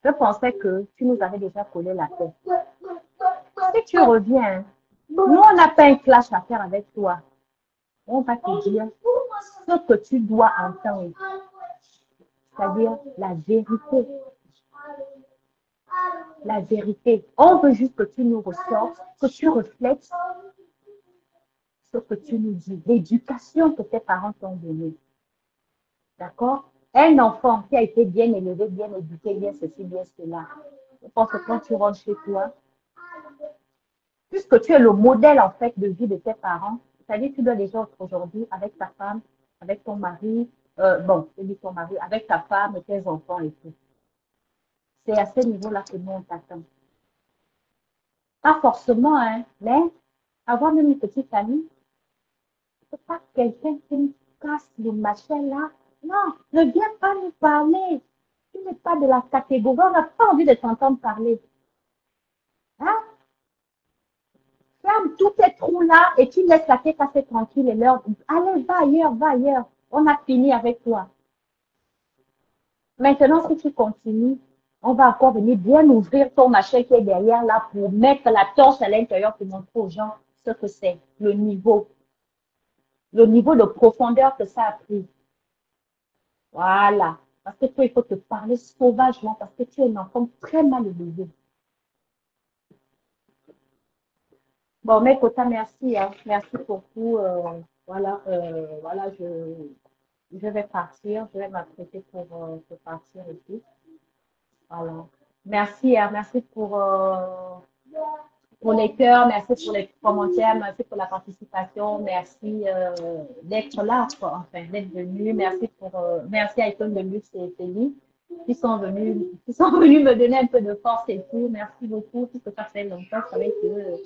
Je pensais que tu nous avais déjà collé la tête. Si tu reviens, nous, on n'a pas un clash à faire avec toi. On va te dire ce que tu dois entendre. C'est-à-dire la vérité. La vérité. On veut juste que tu nous ressortes, que tu reflètes ce que tu nous dis. L'éducation que tes parents t'ont donnée. D'accord? Un enfant qui a été bien élevé, bien éduqué, bien ceci, bien cela. Je pense que quand tu rentres chez toi, puisque tu es le modèle en fait de vie de tes parents, c'est-à-dire que tu dois déjà être aujourd'hui avec ta femme, avec ton mari, je dis ton mari, avec ta femme et tes enfants et tout. C'est à ce niveau-là que nous on t'attend. Pas forcément, hein, mais avoir même une petite amie, c'est pas quelqu'un qui nous casse le machin là. Non, ne viens pas nous parler. Tu n'es pas de la catégorie, on n'a pas envie de t'entendre parler. Hein? Ferme tous tes trous là et tu laisses la tête casser tranquille et leur allez, va ailleurs. On a fini avec toi. Maintenant, si tu continues, on va encore venir bien ouvrir ton machin qui est derrière là pour mettre la torche à l'intérieur pour montrer aux gens ce que c'est, le niveau de profondeur que ça a pris. Voilà. Parce que toi, il faut te parler sauvagement parce que tu es un enfant très mal élevé. Bon, mais Kota, merci, hein. Merci pour tout. Voilà, je vais partir, je vais m'apprêter pour partir et tout. Voilà. Merci, hein. Merci pour les cœurs, merci pour les commentaires, merci pour la participation, merci d'être là, quoi, enfin, d'être venu. Merci à Icône de Luxe et Céline qui sont venus me donner un peu de force et tout. Merci beaucoup, parce que ça fait longtemps, je savais que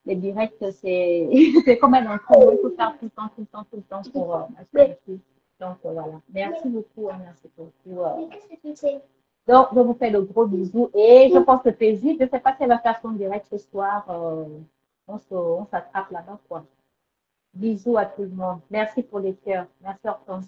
les directs, c'est c'est comme un entraînement, il faut faire tout le temps, tout le temps, tout le temps pour acheter tout. Donc voilà. Merci beaucoup, hein, merci beaucoup. Donc, je vous fais de gros bisous et je pense que Paisy, je ne sais pas si elle va faire son direct ce soir. On s'attrape là-bas, quoi. Bisous à tout le monde. Merci pour les cœurs. Merci Hortense.